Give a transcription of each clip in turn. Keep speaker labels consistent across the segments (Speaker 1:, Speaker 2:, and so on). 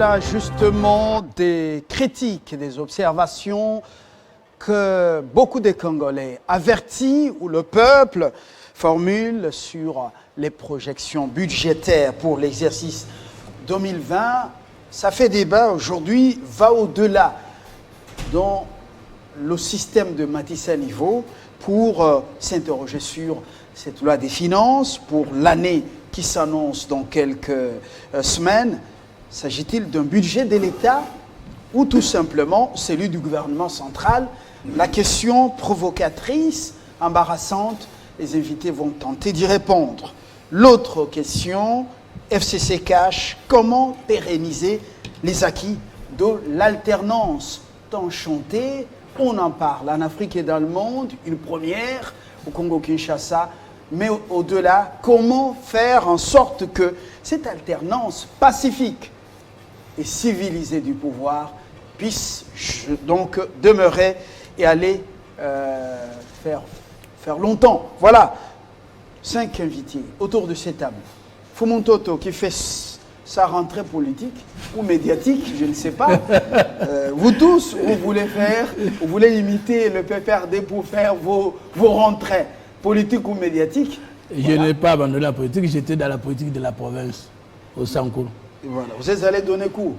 Speaker 1: Voilà justement des critiques, des observations que beaucoup de Congolais avertis ou le peuple formule sur les projections budgétaires pour l'exercice 2020. Ça fait débat aujourd'hui, va au-delà dans le système de Matissa Niveau pour s'interroger sur cette loi des finances pour l'année qui s'annonce dans quelques semaines. S'agit-il d'un budget de l'État ou tout simplement celui du gouvernement central? La question provocatrice, embarrassante, les invités vont tenter d'y répondre. L'autre question, FCC Cash, comment pérenniser les acquis de l'alternance tant chantée? On en parle en Afrique et dans le monde, une première au Congo-Kinshasa, mais au-delà, comment faire en sorte que cette alternance pacifique et civilisée du pouvoir puisse donc demeurer et aller faire longtemps. Voilà, 5 invités autour de cette table. Fumuntoto qui fait sa rentrée politique ou médiatique, je ne sais pas. Vous tous, vous voulez imiter le PPRD pour faire vos rentrées politiques ou médiatiques.
Speaker 2: Je n'ai pas abandonné la politique, j'étais dans la politique de la province, au Sankour.
Speaker 1: Voilà, vous êtes allé donner cours.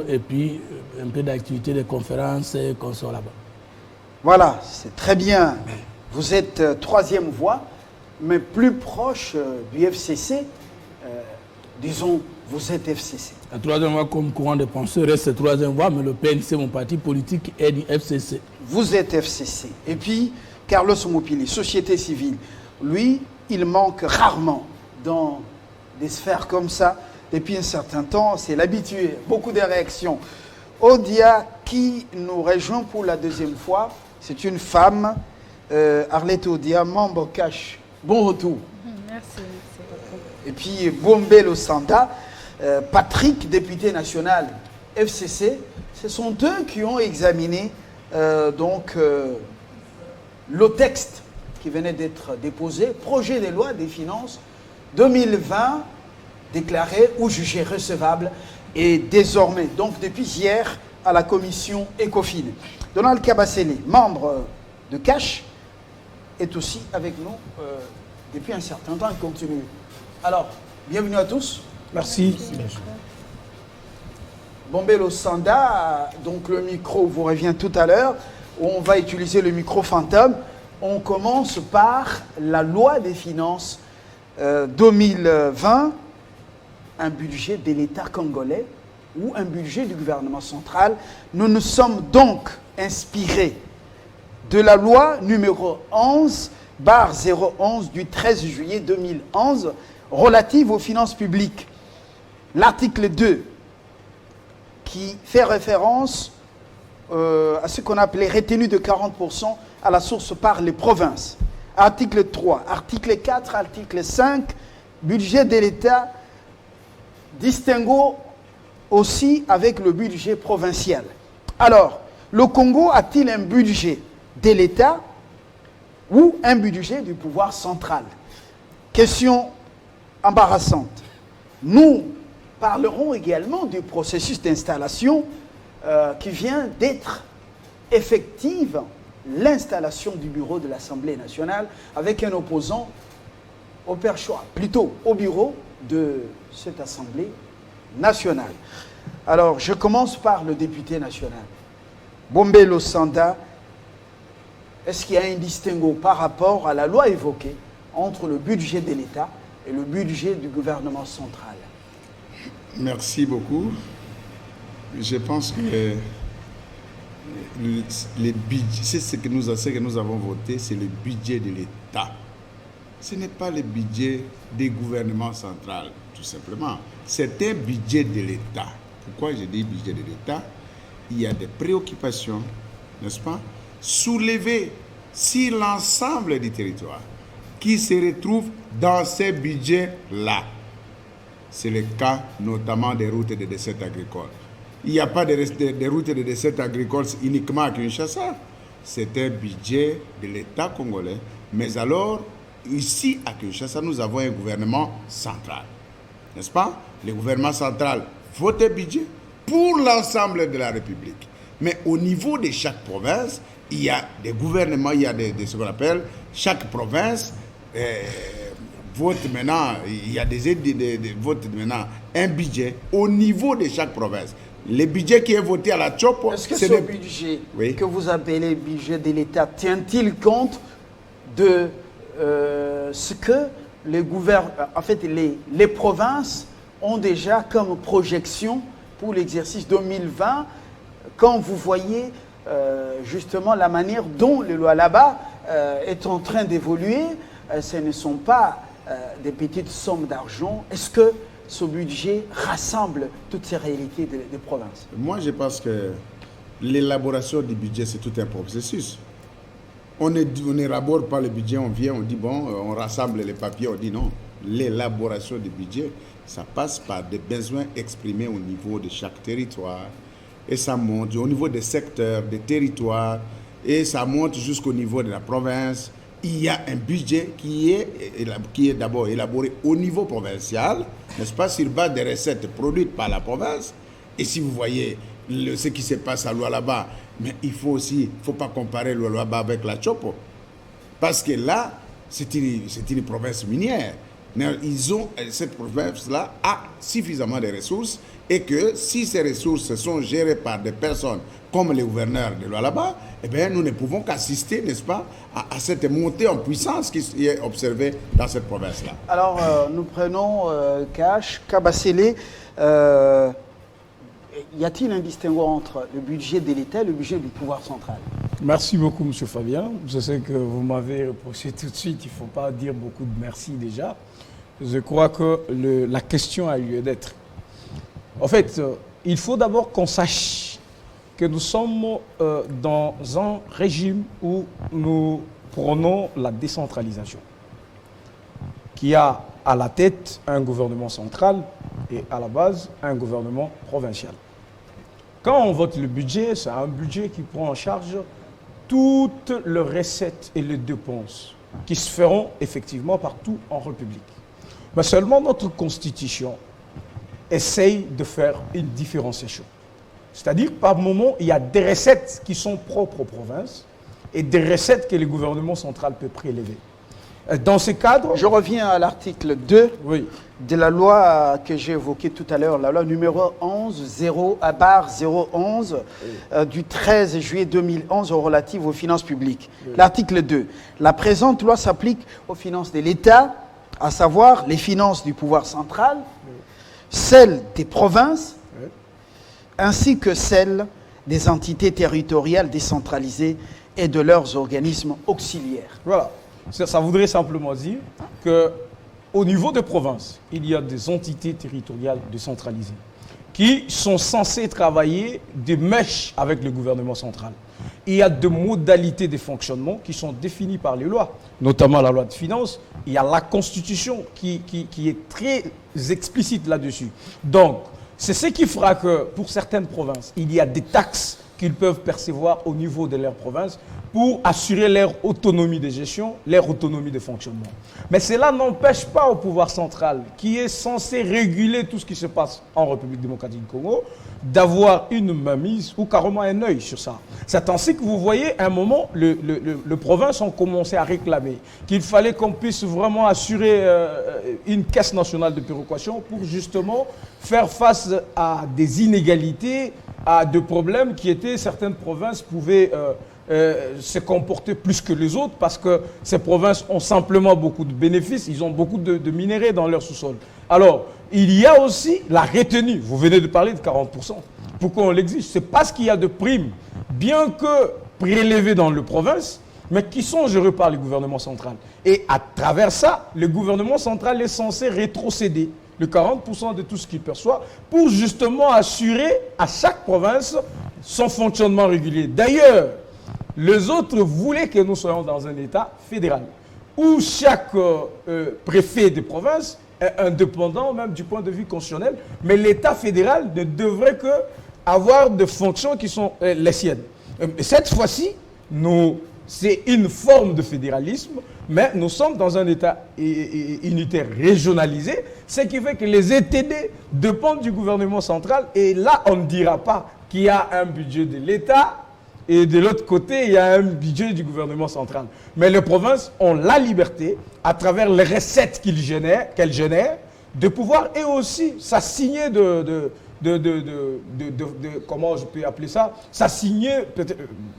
Speaker 2: Et puis un peu d'activité de conférences et qu'on sort là-bas.
Speaker 1: Voilà, c'est très bien. Vous êtes troisième voie, mais plus proche du FCC. Disons, vous êtes FCC.
Speaker 2: La troisième voie comme courant de pensée reste troisième voie, mais le PNC, mon parti politique, est du FCC.
Speaker 1: Vous êtes FCC. Et puis, Carlos Mopili, société civile, lui, il manque rarement dans des sphères comme ça. Depuis un certain temps, c'est l'habitué. Beaucoup de réactions. Odia, qui nous rejoint pour la deuxième fois, c'est une femme, Arlette Odia, membre Cash. Bon retour.
Speaker 3: Merci.
Speaker 1: Et puis Bombelo Sanda, Patrick, député national FCC, ce sont eux qui ont examiné le texte qui venait d'être déposé, projet de loi des finances 2020, déclaré ou jugé recevable et désormais, donc depuis hier, à la commission ECOFIN. Donald Kabasele, membre de Cash, est aussi avec nous depuis un certain temps et continue. Alors, bienvenue à tous.
Speaker 2: Merci.
Speaker 1: Bombelo Sanda, donc le micro vous revient tout à l'heure. On va utiliser le micro fantôme. On commence par la loi des finances 2020, un budget de l'État congolais ou un budget du gouvernement central. Nous nous sommes donc inspirés de la loi numéro 11/011 du 13 juillet 2011 relative aux finances publiques. L'article 2 qui fait référence à ce qu'on appelait retenue de 40% à la source par les provinces. Article 3, article 4, article 5, budget de l'État, distinguo aussi avec le budget provincial. Alors, le Congo a-t-il un budget de l'État ou un budget du pouvoir central? Question embarrassante. Nous parlerons également du processus d'installation qui vient d'être effective, l'installation du bureau de l'Assemblée nationale avec un opposant au perchoir, plutôt au bureau de cette Assemblée nationale. Alors, je commence par le député national. Bombelo Sanda, est-ce qu'il y a un distinguo par rapport à la loi évoquée entre le budget de l'État et le budget du gouvernement central?
Speaker 4: Merci beaucoup. Je pense que les budgets, c'est ce que nous avons voté, c'est le budget de l'État. Ce n'est pas le budget des gouvernements centraux, tout simplement. C'est un budget de l'État. Pourquoi je dis budget de l'État? Il y a des préoccupations, n'est-ce pas, soulevées sur l'ensemble du territoire qui se retrouvent dans ces budgets-là. C'est le cas notamment des routes de dessert agricole. Il n'y a pas de routes de dessert agricole uniquement à Kinshasa. C'est un budget de l'État congolais. Mais alors, ici à Kinshasa, nous avons un gouvernement central. N'est-ce pas? Le gouvernement central vote un budget pour l'ensemble de la République. Mais au niveau de chaque province, il y a des gouvernements, il y a ce qu'on appelle, chaque province vote maintenant, il y a des votes maintenant, un budget au niveau de chaque province. Le budget qui est voté à la CHOP,
Speaker 1: est-ce que ce budget que vous appelez budget de l'État tient-il compte de ce que les provinces ont déjà comme projection pour l'exercice 2020, quand vous voyez justement la manière dont le Lualaba est en train d'évoluer, ce ne sont pas des petites sommes d'argent. Est-ce que ce budget rassemble toutes ces réalités des provinces?
Speaker 4: Moi, je pense que l'élaboration du budget, c'est tout un processus. On n'élabore pas le budget, on vient, on dit bon, on rassemble les papiers, on dit non. L'élaboration du budget, ça passe par des besoins exprimés au niveau de chaque territoire. Et ça monte au niveau des secteurs, des territoires, et ça monte jusqu'au niveau de la province. Il y a un budget qui est d'abord élaboré au niveau provincial, n'est-ce pas, sur base des recettes produites par la province. Et si vous voyez ce qui se passe à Lualaba, mais il faut pas comparer Lualaba avec la Chopo. Parce que là, c'est une province minière. Mais cette province-là a suffisamment de ressources et que si ces ressources sont gérées par des personnes comme les gouverneurs de Lualaba, eh bien, nous ne pouvons qu'assister, n'est-ce pas, à cette montée en puissance qui est observée dans cette province-là.
Speaker 1: Alors, nous prenons Kabasele. Y a-t-il un distinguo entre le budget de l'État et le budget du pouvoir central?
Speaker 2: Merci beaucoup, M. Fabien. Je sais que vous m'avez reproché tout de suite, il ne faut pas dire beaucoup de merci déjà. Je crois que la question a lieu d'être. En fait, il faut d'abord qu'on sache que nous sommes dans un régime où nous prenons la décentralisation, qui a à la tête un gouvernement central et à la base un gouvernement provincial. Quand on vote le budget, c'est un budget qui prend en charge toutes les recettes et les dépenses qui se feront effectivement partout en République. Mais seulement notre Constitution essaye de faire une différenciation. C'est-à-dire, par moment, il y a des recettes qui sont propres aux provinces et des recettes que le gouvernement central peut prélever. Dans ce cadre...
Speaker 1: Je reviens à l'article 2 de la loi que j'ai évoquée tout à l'heure, la loi numéro 11-011 du 13 juillet 2011 relative aux finances publiques. L'article 2. La présente loi s'applique aux finances de l'État, à savoir les finances du pouvoir central, celles des provinces, ainsi que celles des entités territoriales décentralisées et de leurs organismes auxiliaires.
Speaker 2: Voilà. Ça voudrait simplement dire qu'au niveau des provinces, il y a des entités territoriales décentralisées qui sont censées travailler des mèches avec le gouvernement central. Il y a des modalités de fonctionnement qui sont définies par les lois, notamment la loi de finances. Il y a la Constitution qui est très explicite là-dessus. Donc, c'est ce qui fera que pour certaines provinces, il y a des taxes qu'ils peuvent percevoir au niveau de leur province pour assurer leur autonomie de gestion, leur autonomie de fonctionnement. Mais cela n'empêche pas au pouvoir central, qui est censé réguler tout ce qui se passe en République démocratique du Congo, d'avoir une mainmise ou carrément un œil sur ça. C'est ainsi que vous voyez, à un moment, les provinces ont commencé à réclamer qu'il fallait qu'on puisse vraiment assurer une caisse nationale de péréquation pour justement faire face à des inégalités, à des problèmes qui étaient, certaines provinces pouvaient se comporter plus que les autres parce que ces provinces ont simplement beaucoup de bénéfices, ils ont beaucoup de minéraux dans leur sous-sol. Alors, il y a aussi la retenue. Vous venez de parler de 40%. Pourquoi on l'exige? C'est parce qu'il y a de primes, bien que prélevées dans les provinces, mais qui sont gérées par le gouvernement central. Et à travers ça, le gouvernement central est censé rétrocéder le 40% de tout ce qu'il perçoit pour justement assurer à chaque province son fonctionnement régulier. D'ailleurs, les autres voulaient que nous soyons dans un État fédéral, où chaque préfet de province est indépendant, même du point de vue constitutionnel, mais l'État fédéral ne devrait que avoir des fonctions qui sont les siennes. Cette fois-ci, c'est une forme de fédéralisme, Mais nous sommes dans un État unitaire régionalisé, ce qui fait que les ETD dépendent du gouvernement central. Et là, on ne dira pas qu'il y a un budget de l'État et de l'autre côté, il y a un budget du gouvernement central. Mais les provinces ont la liberté, à travers les recettes qu'elles génèrent, de pouvoir et aussi s'assigner comment je peux appeler ça, s'assigner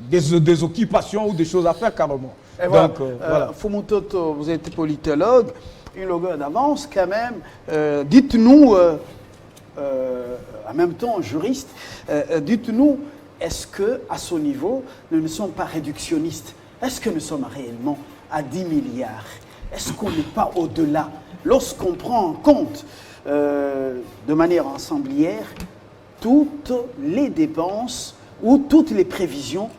Speaker 2: des occupations ou des choses à faire carrément.
Speaker 1: Et voilà. Voilà. Fumutoto, vous êtes politologue, une longueur d'avance quand même. Dites-nous, en même temps juriste, dites-nous, est-ce qu'à ce niveau, nous ne sommes pas réductionnistes? Est-ce que nous sommes réellement à 10 milliards? Est-ce qu'on n'est pas au-delà? Lorsqu'on prend en compte de manière ensemblière toutes les dépenses ou toutes les prévisions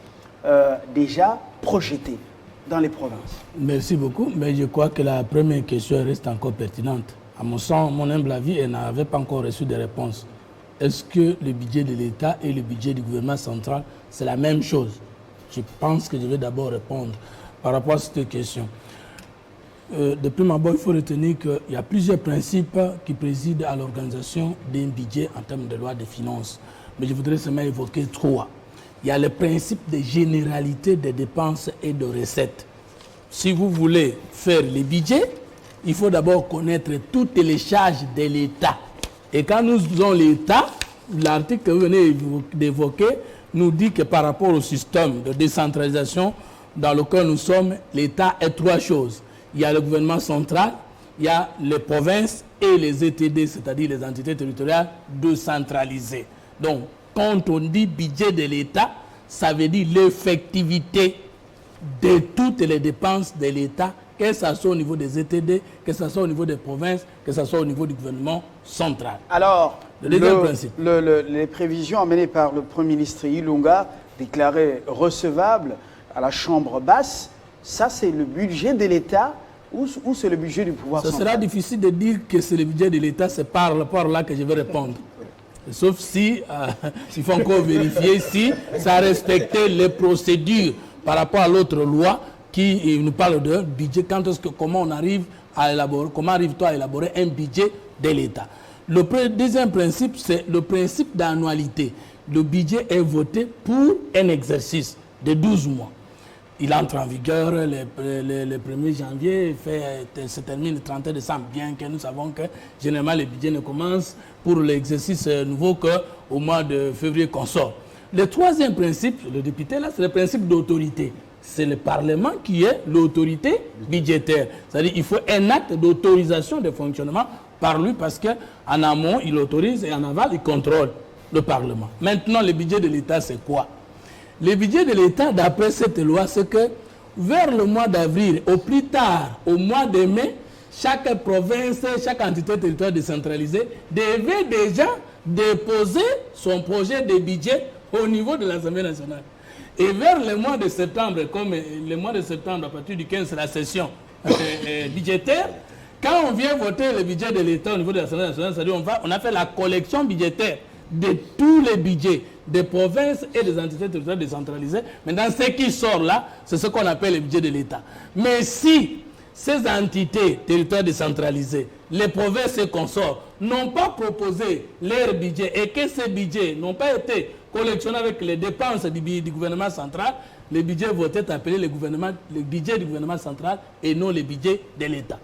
Speaker 1: déjà projetées dans les provinces.
Speaker 3: Merci beaucoup, mais je crois que la première question reste encore pertinente. À mon sens, mon humble avis, elle n'avait pas encore reçu de réponse. Est-ce que le budget de l'État et le budget du gouvernement central, c'est la même chose? Je pense que je vais d'abord répondre par rapport à cette question. De prime abord, il faut retenir qu'il y a plusieurs principes qui président à l'organisation d'un budget en termes de loi de finances. Mais je voudrais seulement évoquer 3. Il y a le principe de généralité des dépenses et de recettes. Si vous voulez faire les budgets, il faut d'abord connaître toutes les charges de l'État. Et quand nous avons l'État, l'article que vous venez d'évoquer nous dit que par rapport au système de décentralisation dans lequel nous sommes, l'État est 3 choses. Il y a le gouvernement central, il y a les provinces et les ETD, c'est-à-dire les entités territoriales décentralisées. Donc, quand on dit budget de l'État, ça veut dire l'effectivité de toutes les dépenses de l'État, que ce soit au niveau des ETD, que ce soit au niveau des provinces, que ce soit au niveau du gouvernement central.
Speaker 1: Alors,
Speaker 3: le deuxième principe.
Speaker 1: Les prévisions amenées par le Premier ministre Ilunga, déclarées recevables à la Chambre basse, ça c'est le budget de l'État ou c'est le budget du pouvoir central?
Speaker 3: Ce sera difficile de dire que c'est le budget de l'État, c'est par rapport là que je vais répondre. Sauf si, il faut encore vérifier si ça respectait les procédures par rapport à l'autre loi qui nous parle de budget. Comment on arrive à élaborer, comment arrive-t-on à élaborer un budget de l'État? Le deuxième principe, c'est le principe d'annualité. Le budget est voté pour un exercice de 12 mois. Il entre en vigueur le 1er janvier, se termine le 31 décembre, bien que nous savons que généralement le budget ne commence pour l'exercice nouveau qu'au mois de février qu'on sort. Le troisième principe, le député là, c'est le principe d'autorité. C'est le Parlement qui est l'autorité budgétaire. C'est-à-dire qu'il faut un acte d'autorisation de fonctionnement par lui parce qu'en amont, il autorise et en aval, il contrôle le Parlement. Maintenant, le budget de l'État, c'est quoi? Le budget de l'État, d'après cette loi, c'est que vers le mois d'avril, au plus tard, au mois de mai, chaque province, chaque entité territoriale décentralisée devait déjà déposer son projet de budget au niveau de l'Assemblée nationale. Et vers le mois de septembre, comme le mois de septembre, à partir du 15, c'est la session budgétaire, quand on vient voter le budget de l'État au niveau de l'Assemblée nationale, c'est-à-dire on a fait la collection budgétaire de tous les budgets des provinces et des entités territoriales décentralisées. Maintenant, ce qui sort là, c'est ce qu'on appelle le budget de l'État. Mais si ces entités territoriales décentralisées, les provinces et consorts, n'ont pas proposé leur budget et que ces budgets n'ont pas été collectionnés avec les dépenses du gouvernement central, le budget voté est appelé le budget du gouvernement central et non le budget de l'État.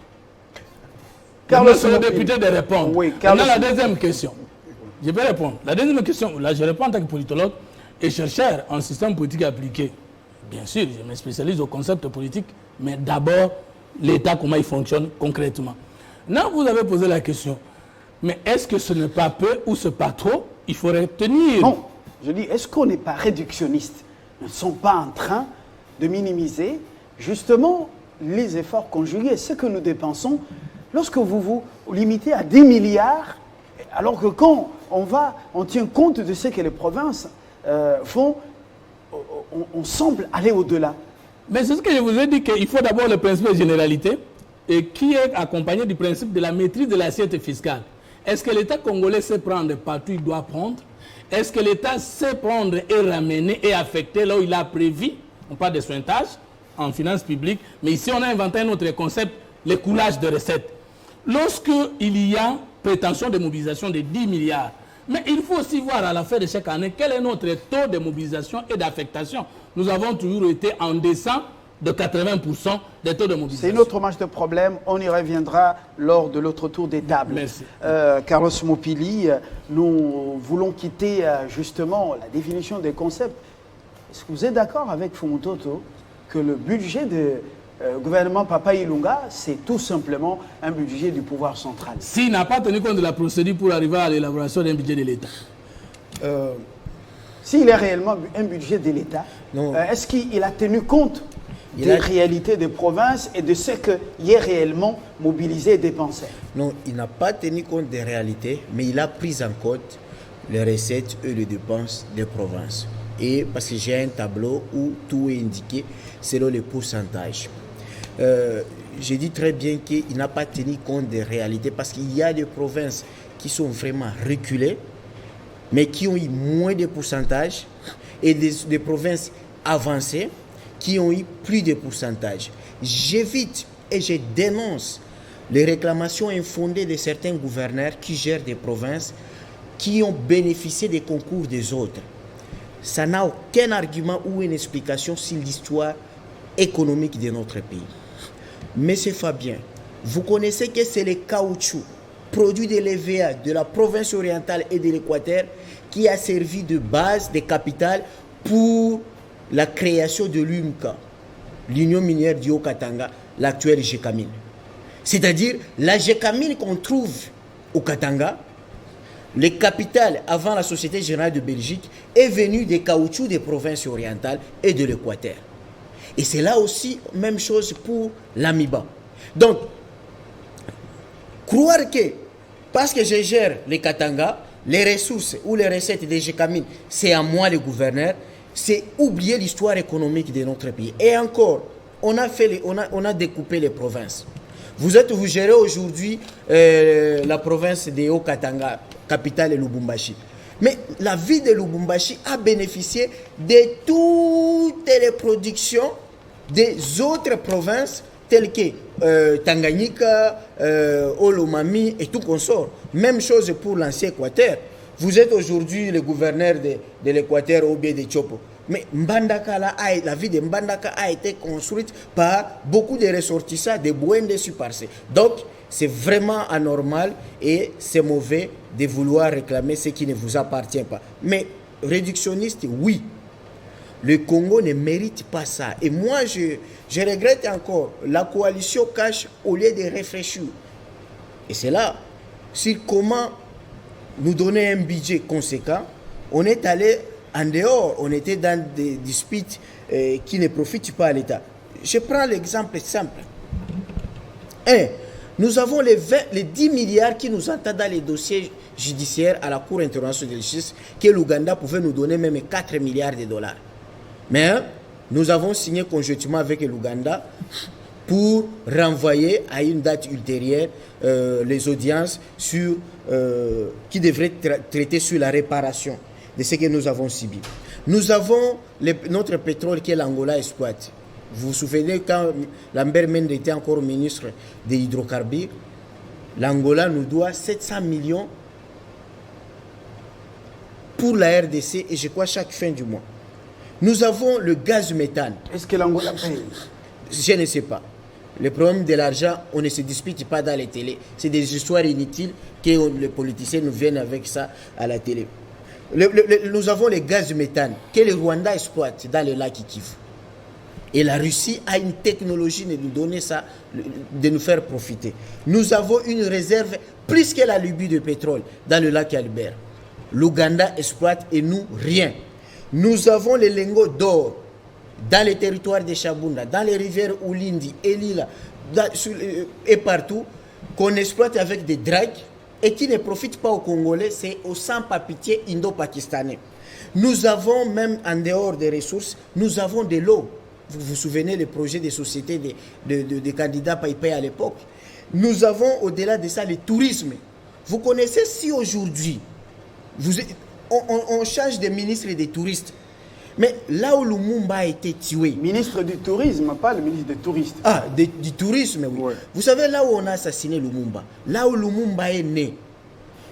Speaker 3: C'est le député de répondre. Oui, maintenant, la deuxième question. Je vais répondre. La deuxième question, là je réponds en tant que politologue et chercheur en système politique appliqué. Bien sûr, je me spécialise au concept politique, mais d'abord, l'État, comment il fonctionne concrètement. Là, vous avez posé la question, mais est-ce que ce n'est pas peu ou ce n'est pas trop? Il faudrait tenir.
Speaker 1: Non, je dis, est-ce qu'on n'est pas réductionniste? Nous ne sommes pas en train de minimiser justement les efforts conjugués, ce que nous dépensons lorsque vous vous limitez à 10 milliards, alors que quand on tient compte de ce que les provinces font, on semble aller au-delà.
Speaker 3: Mais c'est ce que je vous ai dit, qu'il faut d'abord le principe de généralité, et qui est accompagné du principe de la maîtrise de l'assiette fiscale. Est-ce que l'État congolais sait prendre partout il doit prendre? Est-ce que l'État sait prendre et ramener et affecter là où il a prévu? On parle de sointage. en finances publiques, mais ici on a inventé un autre concept, le coulage de recettes. Lorsque il y a prétention de mobilisation de 10 milliards, mais il faut aussi voir à la fin de chaque année quel est notre taux de mobilisation et d'affectation. Nous avons toujours été en descente de 80% des taux de mobilisation.
Speaker 1: C'est une autre manche de problème. On y reviendra lors de l'autre tour des tables.
Speaker 3: Merci.
Speaker 1: Carlos Mopili, nous voulons quitter justement la définition des concepts. Est-ce que vous êtes d'accord avec Fumutoto que le budget du gouvernement Papa Ilunga, c'est tout simplement un budget du pouvoir central?
Speaker 3: S'il n'a pas tenu compte de la procédure pour arriver à l'élaboration d'un budget de l'État.
Speaker 1: S'il est réellement un budget de l'État, est-ce qu'il a tenu compte des réalités des provinces et de ce qui est réellement mobilisé et dépensé?
Speaker 5: Non, il n'a pas tenu compte des réalités, mais il a pris en compte les recettes et les dépenses des provinces. Et parce que j'ai un tableau où tout est indiqué selon les pourcentages. J'ai dit très bien qu'il n'a pas tenu compte des réalités parce qu'il y a des provinces qui sont vraiment reculées, mais qui ont eu moins de pourcentages, et des provinces avancées qui ont eu plus de pourcentages. J'évite et je dénonce les réclamations infondées de certains gouverneurs qui gèrent des provinces qui ont bénéficié des concours des autres. Ça n'a aucun argument ou une explication sur l'histoire économique de notre pays. Monsieur Fabien, vous connaissez que c'est le caoutchouc, produit de l'EVA de la province orientale et de l'Équateur, qui a servi de base, de capital pour la création de l'UMCA, l'Union minière du Haut-Katanga, l'actuelle GECAMIN. C'est-à-dire, la GECAMIN qu'on trouve au Katanga, le capital avant la Société Générale de Belgique, est venu des caoutchoucs des provinces orientales et de l'Équateur. Et c'est là aussi, même chose pour l'AMIBA. Donc, croire que, parce que je gère les Katanga, les ressources ou les recettes des GECAMIN, c'est à moi le gouverneur, c'est oublier l'histoire économique de notre pays. Et encore, on a découpé les provinces. Vous gérez aujourd'hui la province de Haut-Katanga, capitale Lubumbashi. Mais la ville de Lubumbashi a bénéficié de toutes les productions des autres provinces telles que Tanganyika, Olomami et tout consort. Même chose pour l'ancien Équateur. Vous êtes aujourd'hui le gouverneur de l'Équateur au biais de Chopo. Mais Mbandaka, la ville de Mbandaka a été construite par beaucoup de ressortissants de Bouende Suparcé. Donc, c'est vraiment anormal et c'est mauvais de vouloir réclamer ce qui ne vous appartient pas. Mais réductionniste, oui. Le Congo ne mérite pas ça. Et moi, je regrette encore. La coalition cache au lieu de réfléchir. Et c'est là, sur comment nous donner un budget conséquent, on est allé en dehors, on était dans des disputes qui ne profitent pas à l'État. Je prends l'exemple simple. Nous avons les 10 milliards qui nous entendent dans les dossiers judiciaires à la Cour internationale de justice, que l'Ouganda pouvait nous donner même 4 milliards de dollars. Mais nous avons signé conjointement avec l'Ouganda pour renvoyer à une date ultérieure les audiences qui devraient traiter sur la réparation de ce que nous avons subi. Nous avons notre pétrole que l'Angola exploite. Vous vous souvenez quand Lambert Mende était encore ministre des hydrocarbures, l'Angola nous doit 700 millions pour la RDC et je crois chaque fin du mois. Nous avons le gaz méthane.
Speaker 1: Est-ce que l'Angola paye?
Speaker 5: Je ne sais pas. Le problème de l'argent, on ne se dispute pas dans les télés. C'est des histoires inutiles que les politiciens nous viennent avec ça à la télé. Nous avons le gaz méthane que le Rwanda exploite dans le lac Kivu. Et la Russie a une technologie de nous donner ça, de nous faire profiter. Nous avons une réserve plus que la Libye de pétrole dans le lac Albert. L'Ouganda exploite et nous, rien. Nous avons les lingots d'or dans les territoires de Chabunda, dans les rivières Oulindi, Elila, et partout, qu'on exploite avec des dragues et qui ne profitent pas aux Congolais, c'est aux sans-papiers indo-pakistanais. Nous avons, même en dehors des ressources, nous avons de l'eau. Vous vous souvenez les projets des sociétés de candidats Paipay à l'époque. Nous avons au-delà de ça le tourisme. Vous connaissez si aujourd'hui, on change de ministre et des touristes, Mais là où Lumumba a été tué...
Speaker 1: Ministre du Tourisme, pas le ministre des Touristes.
Speaker 5: Ah, du tourisme, oui.
Speaker 1: Ouais.
Speaker 5: Vous savez, là où on a assassiné Lumumba, là où Lumumba est né,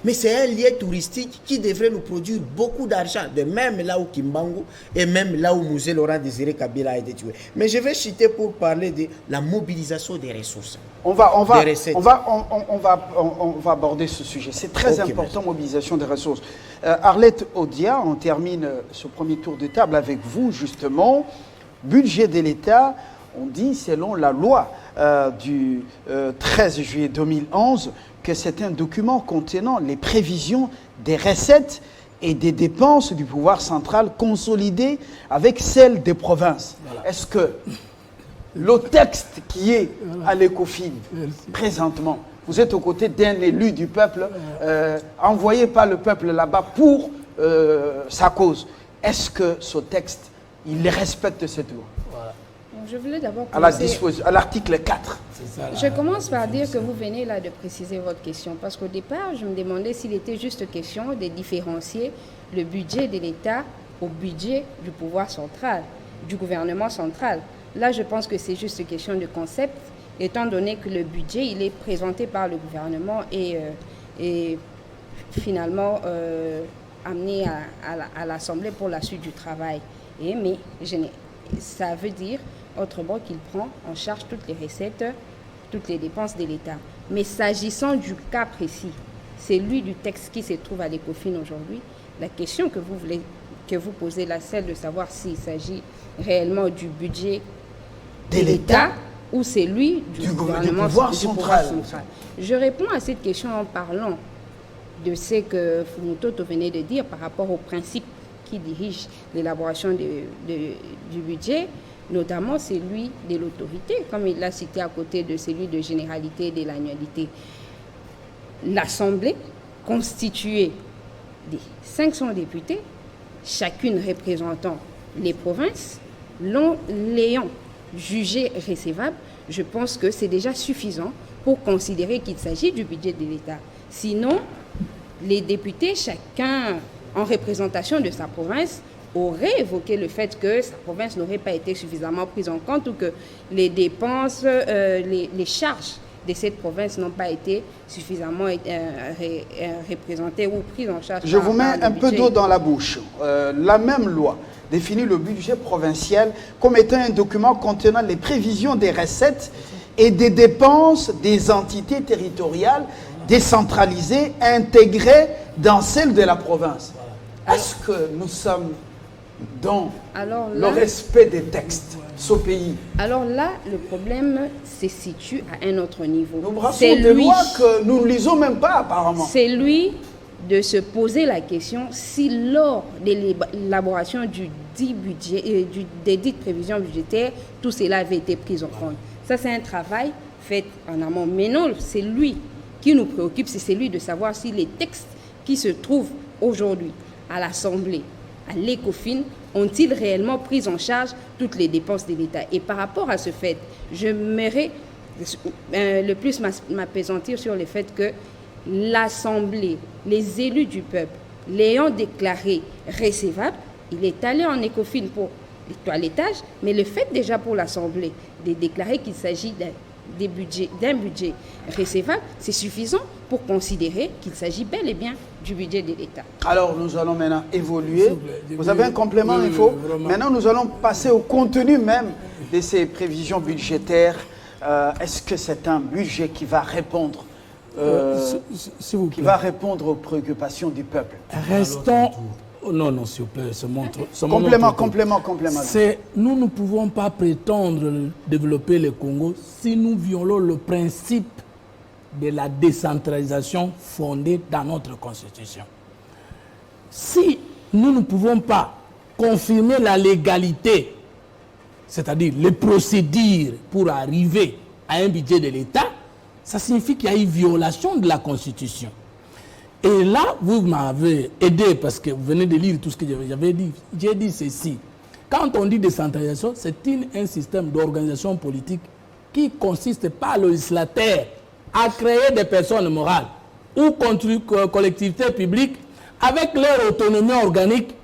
Speaker 5: mais c'est un lieu touristique qui devrait nous produire beaucoup d'argent, de même là où Kimbangu et même là où Mosé Laurent Désiré Kabila a été tué. Mais je vais citer pour parler de la mobilisation des ressources.
Speaker 1: On va aborder ce sujet. C'est très important, mobilisation des ressources. Arlette Odia, on termine ce premier tour de table avec vous, justement. Budget de l'État, on dit, selon la loi du 13 juillet 2011, que c'est un document contenant les prévisions des recettes et des dépenses du pouvoir central consolidées avec celles des provinces. Voilà. Est-ce que le texte qui est à l'ECOFIN présentement, vous êtes aux côtés d'un élu du peuple, envoyé par le peuple là-bas pour sa cause, est-ce que ce texte, il respecte cette loi?
Speaker 6: Je voulais d'abord
Speaker 1: à l'article 4.
Speaker 6: Je commence par dire que vous venez là de préciser votre question, parce qu'au départ, je me demandais s'il était juste question de différencier le budget de l'État au budget du pouvoir central, du gouvernement central. Là, je pense que c'est juste question de concept, étant donné que le budget, il est présenté par le gouvernement et finalement amené à l'Assemblée pour la suite du travail. Mais ça veut dire autrement qu'il prend en charge toutes les recettes, toutes les dépenses de l'État. Mais s'agissant du cas précis, celui du texte qui se trouve à l'ECOFIN aujourd'hui, la question que vous posez là, celle de savoir s'il s'agit réellement du budget de l'État ou celui du gouvernement
Speaker 1: pouvoir central.
Speaker 6: Je réponds à cette question en parlant de ce que Fumutoto venait de dire par rapport au principe qui dirige l'élaboration du budget, notamment celui de l'autorité, comme il l'a cité à côté de celui de généralité et de l'annualité. L'Assemblée, constituée de 500 députés, chacune représentant les provinces, l'ayant jugé recevable, je pense que c'est déjà suffisant pour considérer qu'il s'agit du budget de l'État. Sinon, les députés, chacun en représentation de sa province, aurait évoqué le fait que sa province n'aurait pas été suffisamment prise en compte ou que les dépenses, les charges de cette province n'ont pas été suffisamment représentées ou prises en charge.
Speaker 1: Je vous mets un peu d'eau dans la bouche. La même loi définit le budget provincial comme étant un document contenant les prévisions des recettes et des dépenses des entités territoriales décentralisées intégrées dans celles de la province. Est-ce que nous sommes dans le respect des textes, ce pays?
Speaker 6: Alors là, le problème se situe à un autre niveau.
Speaker 1: Nous brassons des lois que nous ne lisons même pas apparemment.
Speaker 6: C'est lui de se poser la question si lors de l'élaboration du dit budget, des dites prévisions budgétaires, tout cela avait été pris en compte. Ça, c'est un travail fait en amont. Mais non, c'est lui qui nous préoccupe, c'est celui de savoir si les textes qui se trouvent aujourd'hui à l'Assemblée, à l'ECOFIN, ont-ils réellement pris en charge toutes les dépenses de l'État? Et par rapport à ce fait, je m'aimerais le plus m'appesantir sur le fait que l'Assemblée, les élus du peuple, l'ayant déclaré recevable, il est allé en ECOFIN pour le toilettage, mais le fait déjà pour l'Assemblée de déclarer qu'il s'agit d'un budget recevable, c'est suffisant pour considérer qu'il s'agit bel et bien du budget de l'État.
Speaker 1: Alors, nous allons maintenant évoluer. Vous avez un complément info? Maintenant, nous allons passer au contenu même de ces prévisions budgétaires. Est-ce que c'est un budget qui va répondre va répondre aux préoccupations du peuple?
Speaker 3: Restons... Non, s'il vous plaît,
Speaker 1: complément.
Speaker 3: Nous ne pouvons pas prétendre développer le Congo si nous violons le principe de la décentralisation fondée dans notre Constitution. Si nous ne pouvons pas confirmer la légalité, c'est-à-dire les procédures pour arriver à un budget de l'État, ça signifie qu'il y a une violation de la Constitution. Et là, vous m'avez aidé parce que vous venez de lire tout ce que j'avais dit. J'ai dit ceci. Quand on dit décentralisation, c'est un système d'organisation politique qui consiste par le législateur à créer des personnes morales ou collectivités publiques avec leur autonomie organique,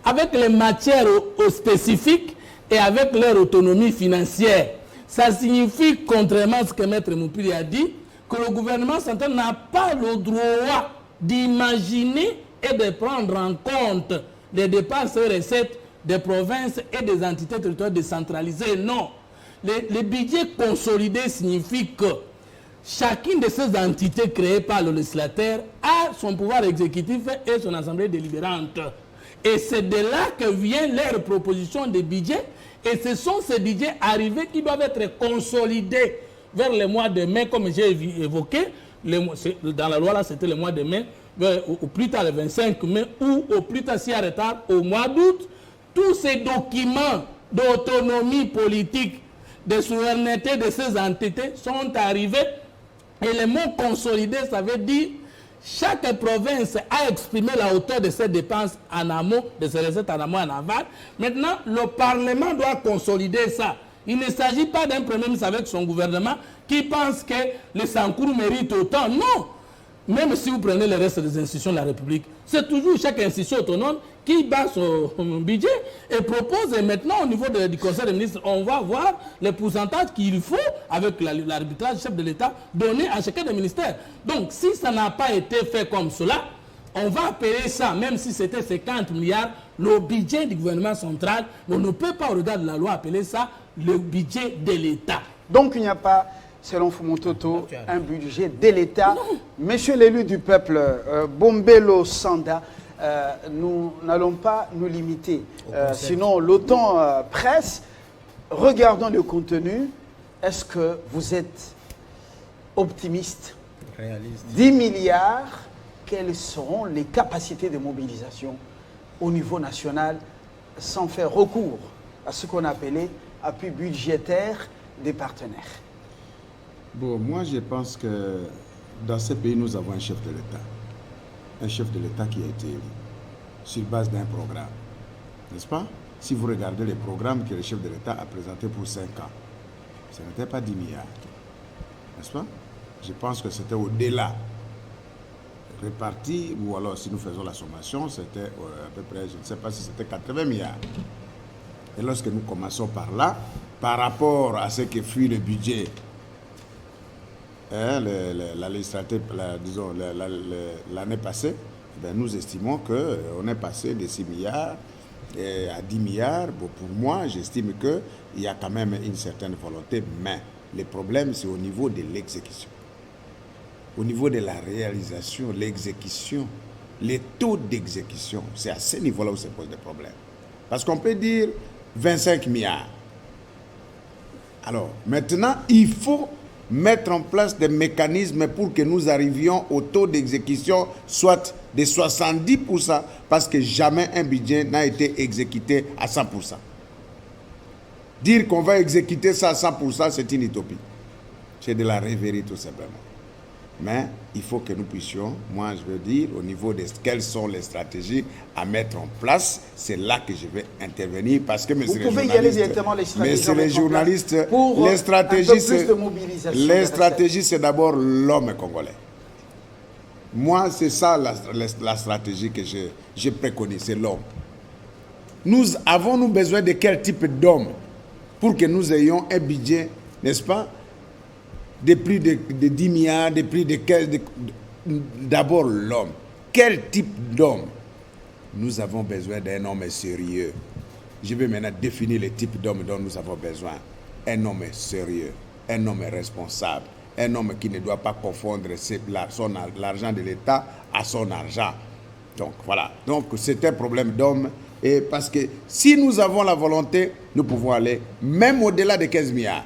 Speaker 3: avec les matières spécifiques et avec leur autonomie financière. Ça signifie, contrairement à ce que Maître Moupili a dit, que le gouvernement central n'a pas le droit d'imaginer et de prendre en compte les dépenses et recettes des provinces et des entités territoriales décentralisées. Non. Le budget consolidé signifie que chacune de ces entités créées par le législateur a son pouvoir exécutif et son assemblée délibérante. Et c'est de là que vient leur proposition de budget. Et ce sont ces budgets arrivés qui doivent être consolidés vers le mois de mai, comme j'ai évoqué. Dans la loi, là, c'était le mois de mai, au plus tard le 25 mai, ou au plus tard, si en retard, au mois d'août. Tous ces documents d'autonomie politique, de souveraineté de ces entités sont arrivés. Et le mot consolidé, ça veut dire chaque province a exprimé la hauteur de ses dépenses en amont, de ses recettes en amont et en aval. Maintenant, le Parlement doit consolider ça. Il ne s'agit pas d'un Premier ministre avec son gouvernement qui pense que le Sankourou mérite autant. Non! Même si vous prenez le reste des institutions de la République, c'est toujours chaque institution autonome qui bat son budget et propose. Et maintenant, au niveau du Conseil des ministres, on va voir les pourcentages qu'il faut, avec l'arbitrage du chef de l'État, donner à chacun des ministères. Donc, si ça n'a pas été fait comme cela, on va appeler ça, même si c'était 50 milliards, le budget du gouvernement central. On ne peut pas, au regard de la loi, appeler ça le budget de l'État.
Speaker 1: Donc, il n'y a pas, selon Fumototo, un budget de l'État. Monsieur l'élu du peuple, Bombello Sanda, nous n'allons pas nous limiter. Sinon, le temps presse. Regardons le contenu. Est-ce que vous êtes optimiste?
Speaker 5: Réaliste.
Speaker 1: 10 milliards, quelles seront les capacités de mobilisation au niveau national sans faire recours à ce qu'on appelait appui budgétaire des partenaires?
Speaker 4: Bon, moi je pense que dans ce pays, nous avons un chef de l'État. Un chef de l'État qui a été élu sur base d'un programme. N'est-ce pas? Si vous regardez les programmes que le chef de l'État a présentés pour 5 ans, ce n'était pas 10 milliards. N'est-ce pas? Je pense que c'était au-delà. Réparti, ou alors si nous faisons la sommation, c'était à peu près, je ne sais pas si c'était 80 milliards. Et lorsque nous commençons par là, par rapport à ce que fut le budget, la législature, disons, l'année passée, ben, nous estimons qu'on est passé de 6 milliards à 10 milliards. Bon, pour moi, j'estime qu'il y a quand même une certaine volonté, mais le problème, c'est au niveau de l'exécution. Au niveau de la réalisation, l'exécution, les taux d'exécution, c'est à ce niveau-là où se posent des problèmes. Parce qu'on peut dire 25 milliards. Alors, maintenant, il faut mettre en place des mécanismes pour que nous arrivions au taux d'exécution soit de 70%, parce que jamais un budget n'a été exécuté à 100%. Dire qu'on va exécuter ça à 100%, c'est une utopie. C'est de la rêverie tout simplement. Mais il faut que nous puissions, moi je veux dire, au niveau de quelles sont les stratégies à mettre en place, c'est là que je vais intervenir, parce que
Speaker 1: vous pouvez y aller directement, les stratégies.
Speaker 4: Mais les journalistes,
Speaker 1: pour
Speaker 4: les stratégies,
Speaker 1: les
Speaker 4: stratégies, c'est d'abord l'homme congolais. Moi, c'est ça la stratégie que je préconise, c'est l'homme. Avons-nous besoin de quel type d'homme pour que nous ayons un budget, n'est-ce pas, de plus de 10 milliards, de plus de 15... D'abord l'homme. Quel type d'homme? Nous avons besoin d'un homme sérieux. Je vais maintenant définir le type d'homme dont nous avons besoin. Un homme sérieux, un homme responsable, un homme qui ne doit pas confondre l'argent de l'État à son argent. Donc voilà. Donc c'est un problème d'homme. Et parce que si nous avons la volonté, nous pouvons aller même au-delà de 15 milliards.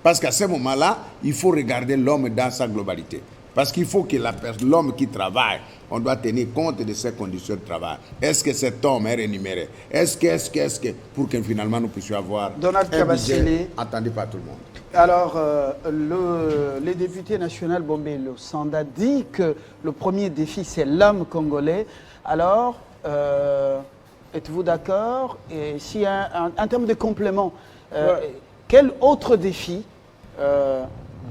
Speaker 4: Parce qu'à ce moment-là, il faut regarder l'homme dans sa globalité. Parce qu'il faut que l'homme qui travaille, on doit tenir compte de ses conditions de travail. Est-ce que cet homme est rémunéré? Est-ce que, pour que finalement nous puissions avoir
Speaker 1: Donald
Speaker 4: un budget attendu par tout le monde.
Speaker 1: Alors, le député national Bombello Sanda dit que le premier défi, c'est l'homme congolais. Alors, êtes-vous d'accord? Et si en termes de complément, quel autre défi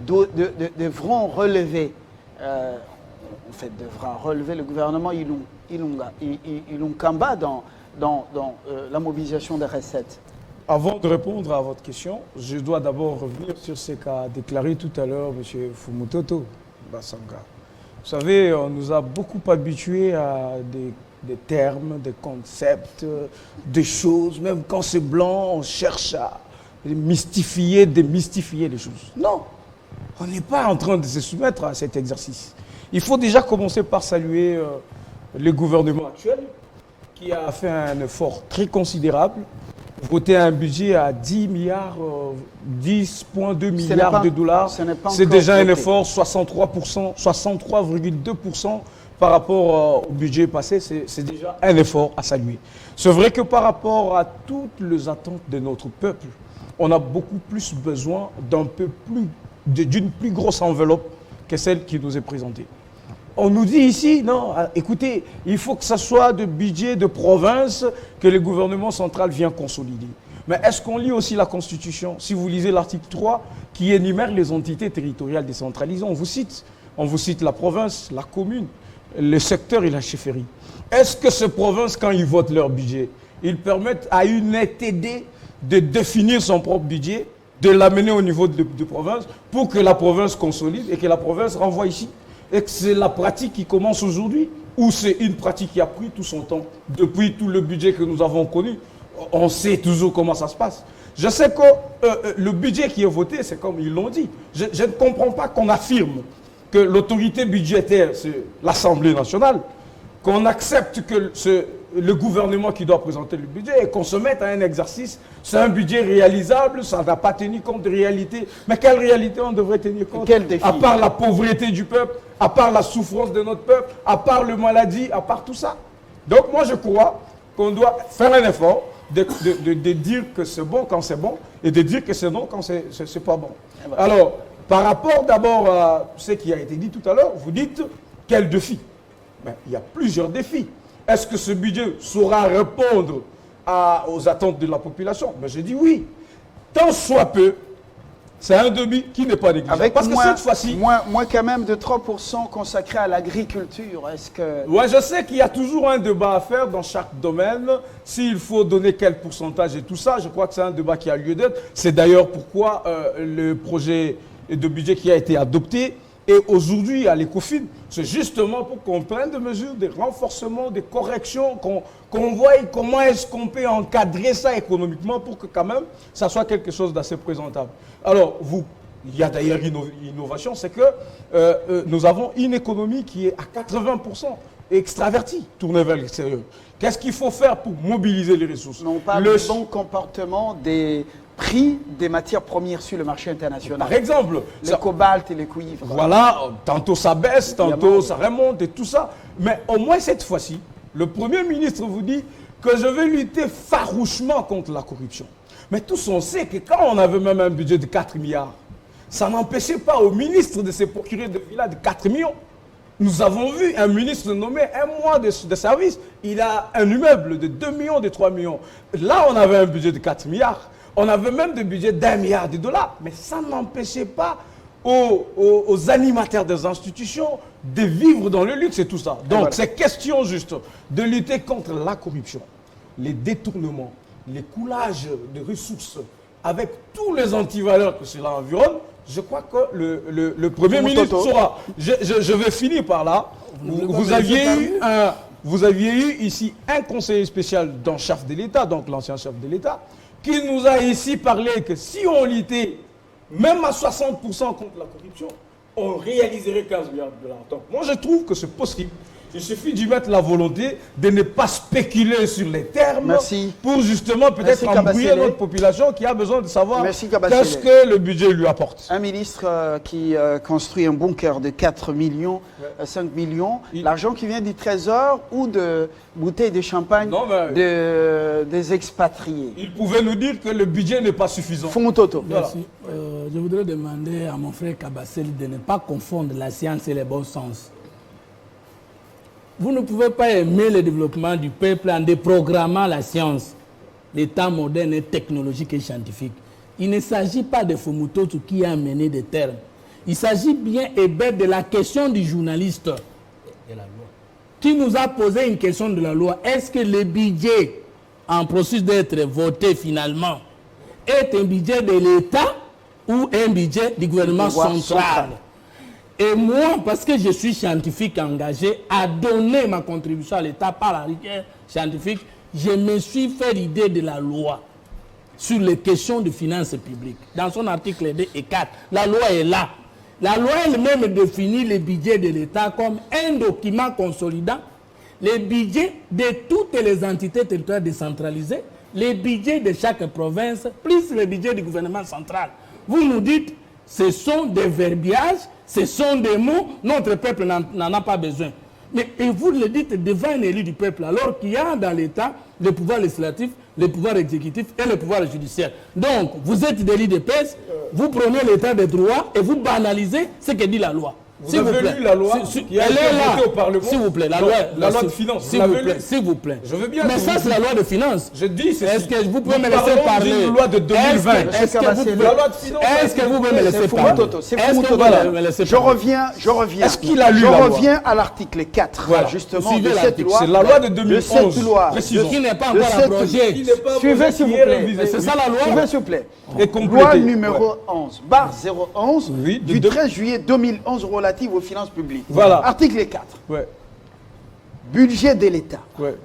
Speaker 1: devront relever, devra relever le gouvernement Ilunga Kamba dans dans la mobilisation des recettes?
Speaker 2: Avant de répondre à votre question, je dois d'abord revenir sur ce qu'a déclaré tout à l'heure M. Fumutoto Basanga. Vous savez, on nous a beaucoup habitués à des termes, des concepts, des choses. Même quand c'est blanc, on cherche à mystifier, démystifier les choses. Non, on n'est pas en train de se soumettre à cet exercice. Il faut déjà commencer par saluer le gouvernement actuel qui a fait un effort très considérable. Voter un budget à 10 milliards, 10,2 milliards de dollars, c'est déjà un effort, 63%, 63,2% par rapport au budget passé, c'est déjà un effort à saluer. C'est vrai que par rapport à toutes les attentes de notre peuple, on a beaucoup plus besoin d'une plus grosse enveloppe que celle qui nous est présentée. On nous dit ici, non, écoutez, il faut que ce soit de budget de province que le gouvernement central vient consolider. Mais est-ce qu'on lit aussi la Constitution? Si vous lisez l'article 3 qui énumère les entités territoriales décentralisées, on vous cite la province, la commune, le secteur et la chefferie. Est-ce que ces provinces, quand ils votent leur budget, ils permettent à une ETD de définir son propre budget, de l'amener au niveau de province pour que la province consolide et que la province renvoie ici? Et que c'est la pratique qui commence aujourd'hui ou c'est une pratique qui a pris tout son temps depuis tout le budget que nous avons connu? On sait toujours comment ça se passe. Je sais que le budget qui est voté, c'est comme ils l'ont dit. Je ne comprends pas qu'on affirme que l'autorité budgétaire, c'est l'Assemblée nationale, qu'on accepte que le gouvernement qui doit présenter le budget et qu'on se mette à un exercice. C'est un budget réalisable, ça n'a pas tenu compte de réalité. Mais quelle réalité on devrait tenir compte?
Speaker 1: Quel défi?
Speaker 2: À part la pauvreté du peuple, à part la souffrance de notre peuple, à part le maladie, à part tout ça. Donc moi je crois qu'on doit faire un effort de dire que c'est bon quand c'est bon et de dire que c'est non quand c'est pas bon. Alors, par rapport d'abord à ce qui a été dit tout à l'heure, vous dites quel défi? Ben, il y a plusieurs défis. Est-ce que ce budget saura répondre aux attentes de la population? Ben, je dis oui. Tant soit peu, c'est un demi qui n'est pas négligeable.
Speaker 1: Avec
Speaker 2: parce que cette fois-ci...
Speaker 1: moins quand même de 3% consacrés à l'agriculture. Est-ce que...
Speaker 2: Ouais, je sais qu'il y a toujours un débat à faire dans chaque domaine. S'il faut donner quel pourcentage et tout ça, je crois que c'est un débat qui a lieu d'être. C'est d'ailleurs pourquoi le projet de budget qui a été adopté et aujourd'hui à l'ECOFIN, c'est justement pour qu'on prenne des mesures, des renforcements, des corrections, qu'on voie comment est-ce qu'on peut encadrer ça économiquement pour que quand même ça soit quelque chose d'assez présentable. Alors, il y a d'ailleurs une innovation, c'est que nous avons une économie qui est à 80% extravertie, tournée vers l'extérieur. Qu'est-ce qu'il faut faire pour mobiliser les ressources?
Speaker 1: Non, pas le bon comportement des prix des matières premières sur le marché international.
Speaker 2: Par exemple,
Speaker 1: le cobalt et le cuivre.
Speaker 2: Voilà, tantôt ça baisse, tantôt ça remonte et tout ça. Mais au moins cette fois-ci, le Premier ministre vous dit que je vais lutter farouchement contre la corruption. Mais tous on sait que quand on avait même un budget de 4 milliards, ça n'empêchait pas au ministre de se procurer des villas de 4 millions. Nous avons vu un ministre nommé un mois de service, il a un immeuble de 2 millions, de 3 millions. Là, on avait un budget de 4 milliards. On avait même des budgets d'1 milliard de dollars. Mais ça n'empêchait pas aux animateurs des institutions de vivre dans le luxe et tout ça. Donc, c'est question juste de lutter contre la corruption, les détournements, les coulages de ressources avec tous les antivaleurs que cela environne. Je crois que le Premier ministre saura. Je vais finir par là. Vous aviez eu ici un conseiller spécial d'un chef de l'État, donc l'ancien chef de l'État, qui nous a ici parlé que si on luttait même à 60% contre la corruption, on réaliserait 15 milliards de dollars. Donc moi je trouve que c'est possible. Il suffit d'y mettre la volonté de ne pas spéculer sur les termes pour justement peut-être embrouiller notre population qui a besoin de savoir qu'est-ce que le budget lui apporte.
Speaker 1: Un ministre qui construit un bunker de 4 millions, 5 millions, l'argent qui vient du trésor ou de bouteilles de champagne des expatriés.
Speaker 2: Il pouvait nous dire que le budget n'est pas suffisant.
Speaker 1: Fontoto.
Speaker 3: Merci. Je voudrais demander à mon frère Kabassel de ne pas confondre la science et le bon sens. Vous ne pouvez pas aimer le développement du peuple en déprogrammant la science, l'état moderne et technologique et scientifique. Il ne s'agit pas de Fumutoto qui a amené des termes. Il s'agit bien et bête de la question du journaliste qui nous a posé une question de la loi. Est-ce que le budget en processus d'être voté finalement est un budget de l'État ou un budget du gouvernement central. Et moi, parce que je suis scientifique engagé, à donner ma contribution à l'État par la rigueur scientifique, je me suis fait l'idée de la loi sur les questions de finances publiques. Dans son article 2 et 4, la loi est là. La loi elle-même définit le budget de l'État comme un document consolidant les budgets de toutes les entités territoriales décentralisées, les budgets de chaque province, plus le budget du gouvernement central. Vous nous dites, ce sont des verbiages, ce sont des mots, notre peuple n'en a pas besoin. Mais et vous le dites devant un élu du peuple, alors qu'il y a dans l'État le pouvoir législatif, le pouvoir exécutif et le pouvoir judiciaire. Donc, vous êtes des l'IDPS, vous prenez l'État des droits et vous banalisez ce que dit la loi.
Speaker 2: Vous avez lu la loi qui a été votée au Parlement.
Speaker 3: S'il vous plaît, la loi de finances. S'il vous plaît.
Speaker 2: Je veux bien.
Speaker 3: Mais ça, c'est la loi de finances.
Speaker 2: Je dis,
Speaker 3: est-ce que vous pouvez me laisser parler?
Speaker 2: Une loi de 2020.
Speaker 3: Est-ce que vous pouvez me laisser parler?
Speaker 1: Je reviens.
Speaker 2: Est-ce qu'il a lu la loi?
Speaker 1: Je reviens à l'article 4,
Speaker 2: voilà,
Speaker 1: justement, de cette loi.
Speaker 2: C'est la loi de 2011.
Speaker 1: De cette loi.
Speaker 3: Qui n'est pas encore abrogée.
Speaker 1: Suivez, s'il vous plaît.
Speaker 3: C'est ça la loi.
Speaker 1: Suivez, s'il vous plaît. Loi numéro 11/011 du 13 juillet 2011 relative aux finances publiques.
Speaker 2: Voilà.
Speaker 1: Article 4.
Speaker 2: Ouais.
Speaker 1: Budget de l'État.
Speaker 2: Ouais.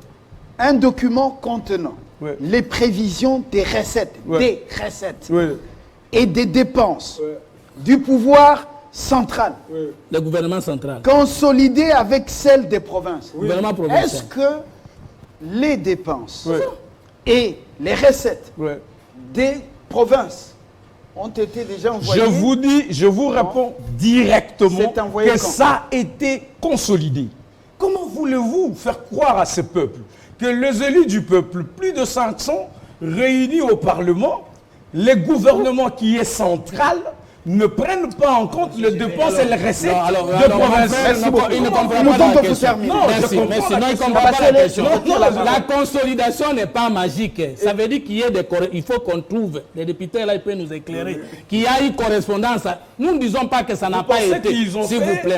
Speaker 1: Un document contenant les prévisions des recettes, et des dépenses du pouvoir central.
Speaker 3: Le gouvernement central.
Speaker 1: Consolidé avec celles des provinces.
Speaker 3: Gouvernement provincial.
Speaker 1: Est-ce que les dépenses et les recettes des provinces ont été déjà envoyées?
Speaker 2: Je vous réponds directement que
Speaker 1: quand?
Speaker 2: Ça a été consolidé. Comment voulez-vous faire croire à ce peuple que les élus du peuple, plus de 500, réunis au Parlement, les gouvernements qui est central, ne prennent pas en compte les dépenses et les recettes de province?
Speaker 3: Merci beaucoup. Il ne comprend pas la question. Merci, mais sinon il ne comprend pas la question. La consolidation n'est pas magique. Ça veut dire qu'il y a des il faut qu'on trouve, les députés là, ils peuvent nous éclairer, qu'il y a eu correspondance. Nous ne disons pas que ça n'a pas été. S'il vous plaît,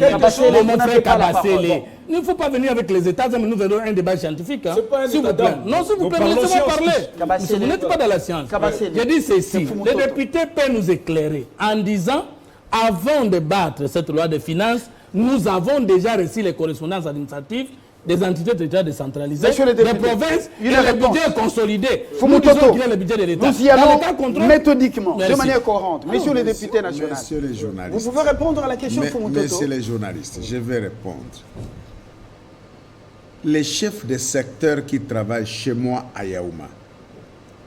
Speaker 3: mon frère Kabasele. Il ne faut pas venir avec les États, mais nous venons un débat scientifique. S'il vous plaît. Non, s'il vous plaît, laissez-moi parler. Vous n'êtes pas dans la science. Je dis ceci. Les députés peuvent nous éclairer en disant, avant de battre cette loi de finances, nous avons déjà reçu les correspondances administratives des entités territoriales décentralisées, des provinces, et le budget consolidé. Nous disons qu'il y a le budget de l'État.
Speaker 1: Nous y allons méthodiquement, de manière cohérente. Messieurs les députés nationaux,
Speaker 4: messieurs les journalistes,
Speaker 1: vous pouvez répondre à la question Fumutoto.
Speaker 4: Messieurs les journalistes, je vais répondre. Les chefs de secteur qui travaillent chez moi à Yaouma,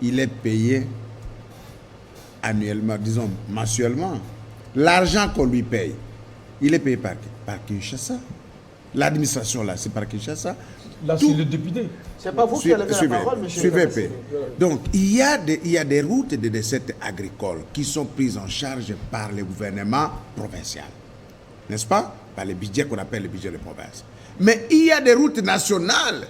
Speaker 4: il est payé annuellement, disons mensuellement. L'argent qu'on lui paye, il est payé par Kinshasa. L'administration là, c'est par Kinshasa.
Speaker 2: Là, c'est le député.
Speaker 1: C'est pas vous qui avez la parole, monsieur.
Speaker 4: Donc, il y a des routes de recettes agricoles qui sont prises en charge par le gouvernement provincial. N'est-ce pas? Par les budgets qu'on appelle les budgets de province. Mais il y a des routes nationales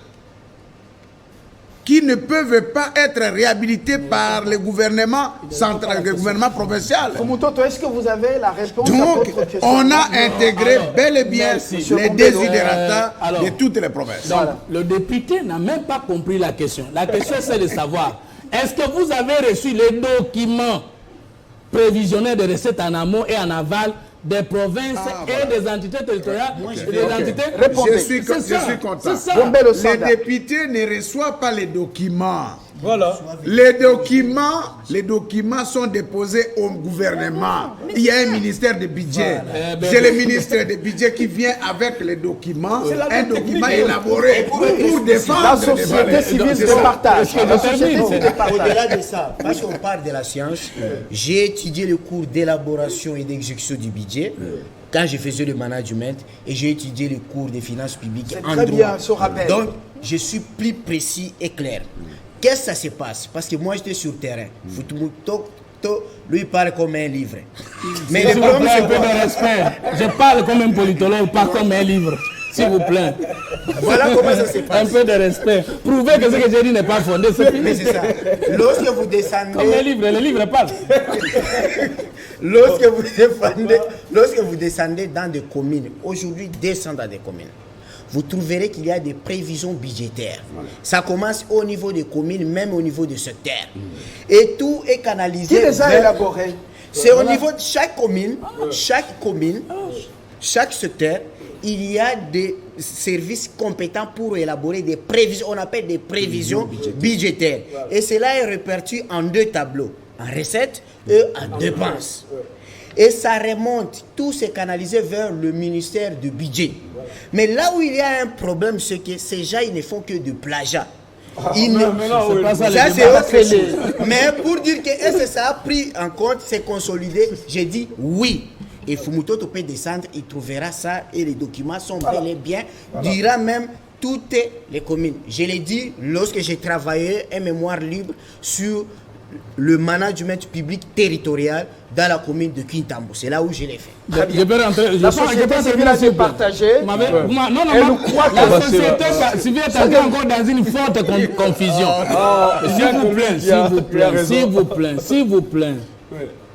Speaker 4: qui ne peuvent pas être réhabilitées par le gouvernement central, le gouvernement provincial.
Speaker 1: Fumutoto, est-ce que vous avez la réponse
Speaker 4: à
Speaker 1: votre question?
Speaker 4: On a intégré bel et bien les désidérata de toutes les provinces.
Speaker 3: Donc, le député n'a même pas compris la question. La question, c'est de savoir, est-ce que vous avez reçu les documents prévisionnels de recettes en amont et en aval des provinces et des entités territoriales,
Speaker 4: Je suis content. Les députés ne reçoivent pas les documents.
Speaker 2: Voilà.
Speaker 4: Les documents sont déposés au gouvernement. Il y a un ministère de budget. J'ai le ministère de budget qui vient avec les documents, un document élaboré pour défendre
Speaker 1: la société civile de partage.
Speaker 5: Au-delà de ça, parce qu'on parle de la science, j'ai étudié le cours d'élaboration et d'exécution du budget quand je faisais le management et j'ai étudié le cours des finances publiques en droit.
Speaker 1: Bien, ce rappel.
Speaker 5: Donc, je suis plus précis et clair. Qu'est-ce que ça se passe? Parce que moi, j'étais sur le terrain. Lui parle comme un livre.
Speaker 3: Mais le problème, c'est un peu de respect. Je parle comme un politologue, pas comme un livre. S'il vous plaît.
Speaker 5: Voilà comment ça se passe.
Speaker 3: Un peu de respect. Prouvez que ce que j'ai dit n'est pas fondé, c'est fini.
Speaker 5: Mais c'est ça. Lorsque vous descendez...
Speaker 3: Comme un livre, le livre parle.
Speaker 5: Lorsque vous descendez dans des communes, aujourd'hui, descendez dans des communes, vous trouverez qu'il y a des prévisions budgétaires. Ça commence au niveau des communes, même au niveau des secteurs. Et tout est canalisé.
Speaker 1: Qui les a élaborés?
Speaker 5: C'est au niveau de chaque commune, chaque secteur, il y a des services compétents pour élaborer des prévisions, on appelle des prévisions budgétaires. Et cela est réparti en 2 tableaux, en recettes et en dépenses. Et ça remonte, tout s'est canalisé vers le ministère du budget. Mais là où il y a un problème, c'est que ces gens, ils ne font que du plagiat. Ça, c'est autre chose. Mais pour dire que est-ce que ça a pris en compte, c'est consolidé, j'ai dit oui. Et Fumutoto peut descendre, il trouvera ça et les documents sont bel et bien, dira même toutes les communes. Je l'ai dit lorsque j'ai travaillé un mémoire libre sur le management public territorial dans la commune de Kintambo. C'est là où je l'ai fait.
Speaker 3: Je peux rentrer.
Speaker 1: La société civile a été partagée.
Speaker 3: Non, la société civile est encore dans une forte confusion. S'il vous plaît.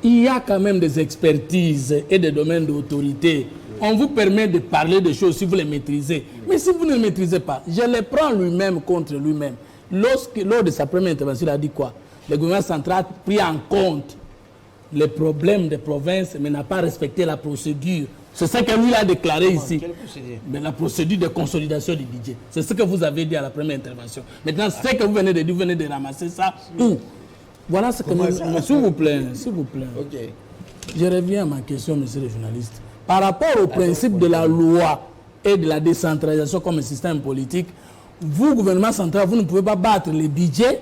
Speaker 3: Il y a quand même des expertises et des domaines d'autorité. On vous permet de parler des choses si vous les maîtrisez. Mais si vous ne les maîtrisez pas, je les prends lui-même contre lui-même. Lors de sa première intervention, il a dit quoi? Le gouvernement central a pris en compte les problèmes des provinces, mais n'a pas respecté la procédure. C'est ce que lui a déclaré ici. Mais la procédure de consolidation du budget. C'est ce que vous avez dit à la première intervention. Maintenant, ce que vous venez de dire, vous venez de ramasser ça où? Voilà ce que nous... S'il vous plaît.
Speaker 5: Okay.
Speaker 3: Je reviens à ma question, monsieur le journaliste. Par rapport au principe de la loi et de la décentralisation comme un système politique, vous, gouvernement central, vous ne pouvez pas battre les budgets,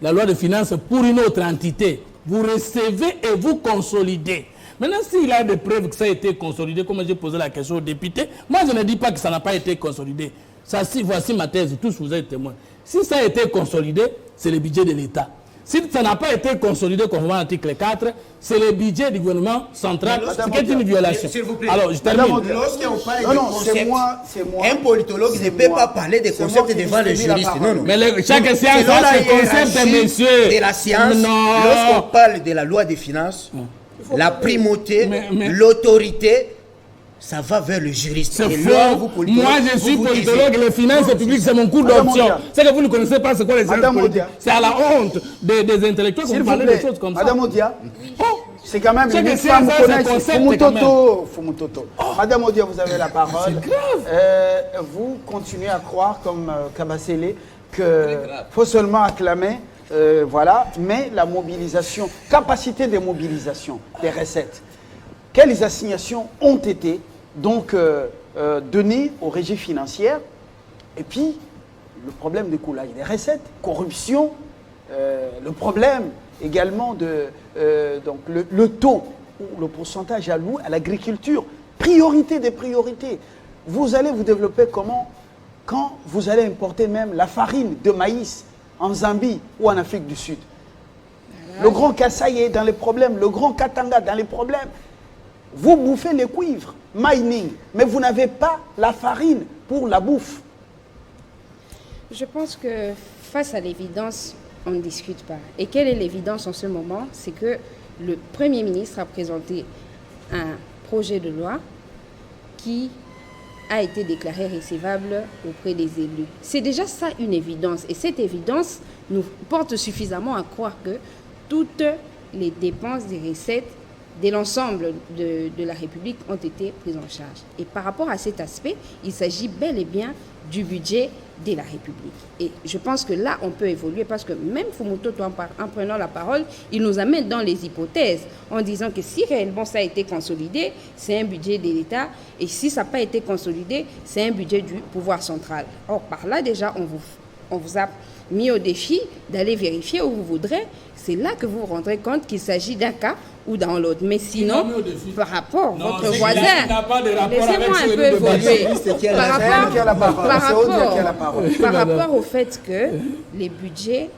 Speaker 3: la loi de finances pour une autre entité. Vous recevez et vous consolidez. Maintenant, s'il y a des preuves que ça a été consolidé, comme j'ai posé la question aux députés, moi je ne dis pas que ça n'a pas été consolidé. Ça, voici ma thèse, tous vous êtes témoins. Si ça a été consolidé, c'est le budget de l'État. Si ça n'a pas été consolidé conformément à l'article 4, c'est le budget du gouvernement central, ce qui est une violation.
Speaker 5: S'il vous plaît.
Speaker 3: Alors, je termine.
Speaker 5: Lorsqu'on parle
Speaker 1: Non,
Speaker 5: de
Speaker 1: c'est
Speaker 5: concept,
Speaker 1: moi.
Speaker 5: un politologue ne peut pas parler des concepts devant les juristes. Non.
Speaker 3: Mais chaque séance a ses concepts, monsieur.
Speaker 5: De la science, lorsqu'on parle de la loi des finances, la primauté, l'autorité, ça va vers le juriste.
Speaker 3: C'est faux. Moi, je suis politologue, les finances publiques, c'est mon cours d'option. C'est que vous ne connaissez pas c'est quoi les finances politiques. C'est à la honte des intellectuels qui parlent de choses comme ça.
Speaker 1: Madame Odia, c'est quand même une femme qui connaît Fumutoto. Madame Odia, vous avez la parole.
Speaker 3: C'est grave.
Speaker 1: Vous continuez à croire, comme Kabasele, qu'il faut seulement acclamer, voilà, mais la mobilisation, capacité de mobilisation des recettes. Quelles assignations ont été donc données aux régies financières? Et puis, le problème de coulage des recettes, corruption, le problème également de donc le taux ou le pourcentage alloué à l'agriculture, priorité des priorités. Vous allez vous développer comment quand vous allez importer même la farine de maïs en Zambie ou en Afrique du Sud? Le Grand Kasaï est dans les problèmes, le Grand Katanga dans les problèmes. Vous bouffez les cuivres, mining, mais vous n'avez pas la farine pour la bouffe.
Speaker 6: Je pense que face à l'évidence, on ne discute pas. Et quelle est l'évidence en ce moment? C'est que le Premier ministre a présenté un projet de loi qui a été déclaré recevable auprès des élus. C'est déjà ça une évidence. Et cette évidence nous porte suffisamment à croire que toutes les dépenses des recettes de l'ensemble de la République ont été prises en charge. Et par rapport à cet aspect, il s'agit bel et bien du budget de la République. Et je pense que là, on peut évoluer parce que même Fumutoto, en prenant la parole, il nous amène dans les hypothèses en disant que si réellement ça a été consolidé, c'est un budget de l'État et si ça n'a pas été consolidé, c'est un budget du pouvoir central. Or, par là déjà, on vous a mis au défi d'aller vérifier où vous voudrez. C'est là que vous vous rendrez compte qu'il s'agit d'un cas ou dans l'autre. Mais sinon, par rapport à votre voisin, laissez-moi un peu évoluer. Par rapport au fait que les budgets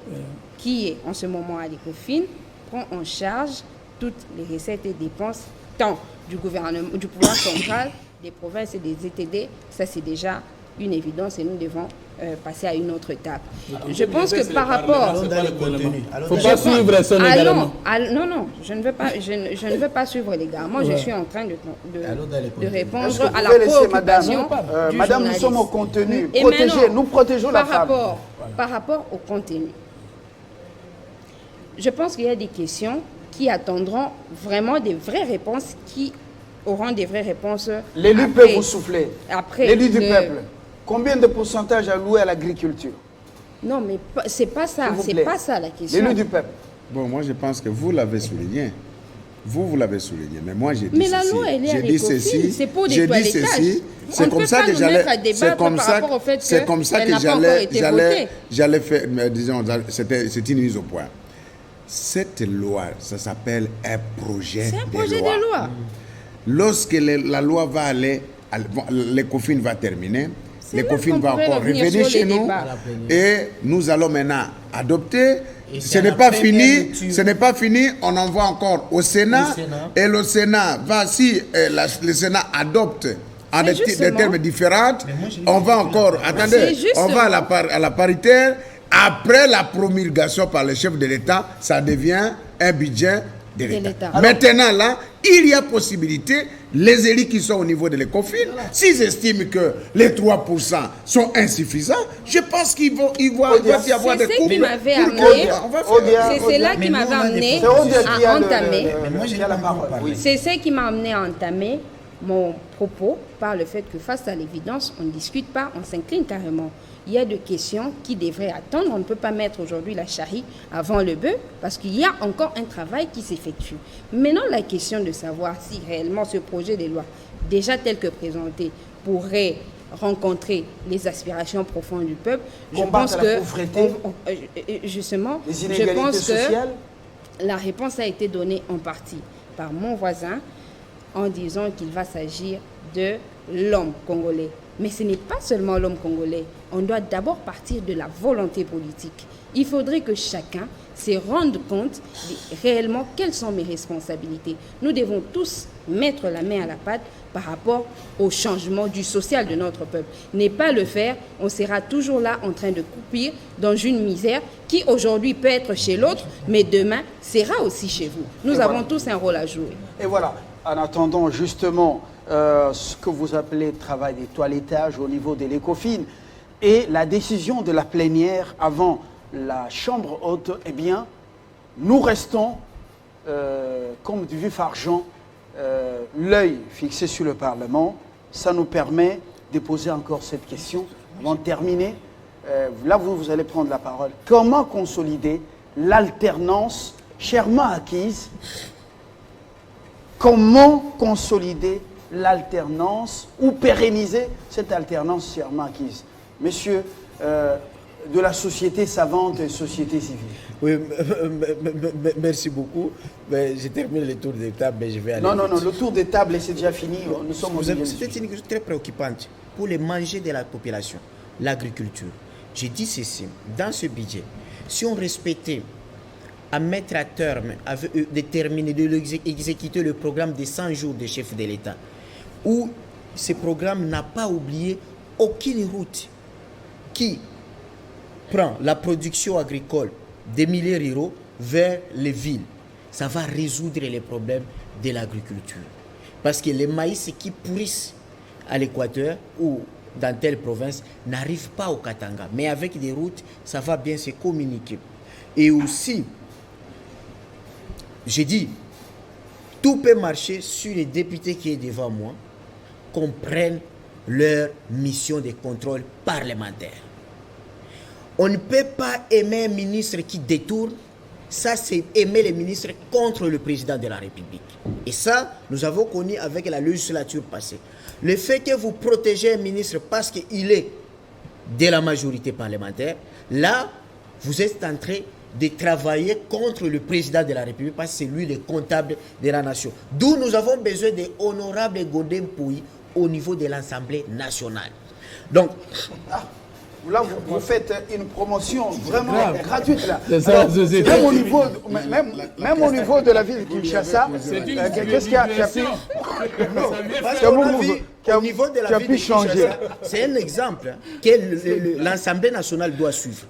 Speaker 6: qui est en ce moment à l'ECOFIN prend en charge toutes les recettes et dépenses, tant du gouvernement, du pouvoir central, des provinces et des ETD, ça c'est déjà une évidence et nous devons passer à une autre étape. Je pense que par rapport...
Speaker 5: Allons dans le contenu.
Speaker 3: Il ne faut pas suivre son également.
Speaker 6: Non, je ne veux pas suivre les gars. Moi, je suis en train de répondre
Speaker 1: Est-ce que vous
Speaker 6: à la
Speaker 1: pouvez laisser
Speaker 6: préoccupation du
Speaker 1: Madame, nous
Speaker 6: journaliste.
Speaker 1: sommes au contenu.
Speaker 6: Et
Speaker 1: Nous protégeons la femme.
Speaker 6: Par rapport au contenu, je pense qu'il y a des questions qui attendront vraiment des vraies réponses, qui auront des vraies réponses.
Speaker 1: L'élu peut vous souffler. L'élu du peuple. Combien de pourcentage alloué à l'agriculture?
Speaker 6: Non, mais c'est pas ça. C'est pas ça la question.
Speaker 1: L'élu du peuple.
Speaker 4: Bon, moi je pense que vous l'avez souligné. Vous l'avez souligné, mais moi j'ai dit
Speaker 6: mais
Speaker 4: ceci.
Speaker 6: La loi, elle est à
Speaker 4: J'ai dit ceci.
Speaker 6: C'est pour des
Speaker 4: J'ai dit
Speaker 6: toilettages.
Speaker 4: ceci.
Speaker 6: C'est comme ça que j'allais.
Speaker 4: C'est comme ça que j'allais faire. Disons, c'est une mise au point. Cette loi, ça s'appelle un projet de loi.
Speaker 6: C'est un projet de loi.
Speaker 4: Lorsque la loi va aller, l'ECOFIN va terminer, l'ECOFIN va encore revenir chez nous et nous allons maintenant adopter. Ce n'est pas fini, on envoie encore au Sénat et le Sénat va, si le Sénat adopte en des termes différents, on va encore, on va à la paritaire. Après la promulgation par le chef de l'État, ça devient un budget de l'État. Maintenant, là, il y a possibilité, les élus qui sont au niveau de l'ECOFIN, s'ils estiment que les 3% sont insuffisants, je pense qu'il va y avoir des coupes.
Speaker 6: C'est cela qui m'avait amené à entamer. C'est ce qui m'a amené à entamer mon propos par le fait que face à l'évidence, on ne discute pas, on s'incline carrément. Il y a des questions qui devraient attendre. On ne peut pas mettre aujourd'hui la charrie avant le bœuf parce qu'il y a encore un travail qui s'effectue. Maintenant, la question de savoir si réellement ce projet de loi, déjà tel que présenté, pourrait rencontrer les aspirations profondes du peuple, je pense que justement, je pense que la réponse a été donnée en partie par mon voisin en disant qu'il va s'agir de l'homme congolais. Mais ce n'est pas seulement l'homme congolais. On doit d'abord partir de la volonté politique. Il faudrait que chacun se rende compte de réellement quelles sont mes responsabilités. Nous devons tous mettre la main à la pâte par rapport au changement du social de notre peuple. Ne pas le faire, on sera toujours là en train de croupir dans une misère qui aujourd'hui peut être chez l'autre, mais demain sera aussi chez vous. Nous avons tous un rôle à jouer.
Speaker 1: Et voilà, en attendant justement ce que vous appelez travail des toilettages au niveau de l'ECOFIN et la décision de la plénière avant la Chambre haute, eh bien, nous restons, comme du vif argent, l'œil fixé sur le Parlement. Ça nous permet de poser encore cette question. Avant de terminer, là vous allez prendre la parole. Comment consolider l'alternance chèrement acquise? Comment consolider l'alternance ou pérenniser cette alternance chèrement acquise? Messieurs de la société savante et société civile.
Speaker 5: Oui, merci beaucoup. J'ai terminé le tour des tables, mais je vais aller.
Speaker 1: Non, le tour des tables, c'est déjà fini. Nous sommes
Speaker 5: C'était une question très préoccupante pour les manger de la population, l'agriculture. J'ai dit ceci, dans ce budget, si on respectait à mettre à terme, à déterminer, d'exécuter le programme des 100 jours des chefs de l'État, où ce programme n'a pas oublié aucune route qui prend la production agricole des milieux ruraux vers les villes. Ça va résoudre les problèmes de l'agriculture. Parce que les maïs qui pourrissent à l'équateur ou dans telle province n'arrivent pas au Katanga. Mais avec des routes, ça va bien se communiquer. Et aussi, j'ai dit, tout peut marcher sur les députés qui est devant moi, comprennent leur mission de contrôle parlementaire. On ne peut pas aimer un ministre qui détourne. Ça, c'est aimer les ministres contre le président de la République. Et ça, nous avons connu avec la législature passée. Le fait que vous protégez un ministre parce qu'il est de la majorité parlementaire, là, vous êtes en train de travailler contre le président de la République parce que c'est lui le comptable de la nation. D'où nous avons besoin de honorable Godin Pouy au niveau de l'Assemblée nationale. Donc,
Speaker 1: là, vous faites une promotion vraiment gratuite. Là.
Speaker 3: Alors,
Speaker 1: même au niveau de la ville de Kinshasa, qu'est-ce qu'il y a?
Speaker 5: au niveau de la ville de Kinshasa, c'est un exemple que l'Assemblée nationale doit suivre.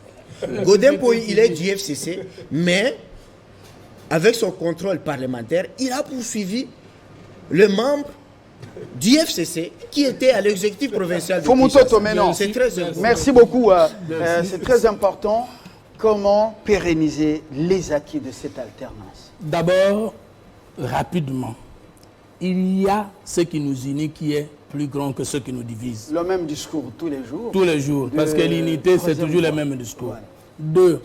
Speaker 5: Godin Poy, il est du FCC, mais avec son contrôle parlementaire, il a poursuivi le membre du FCC qui était à l'exécutif provincial de Kinshasa. C'est très important.
Speaker 1: Merci beaucoup. C'est très important. Comment pérenniser les acquis de cette alternance?
Speaker 3: D'abord, rapidement, il y a ce qui nous unit qui est plus grand que ce qui nous divise.
Speaker 1: Le même discours tous les jours.
Speaker 3: Tous les jours, parce que l'unité, c'est toujours le même discours. Ouais. 2.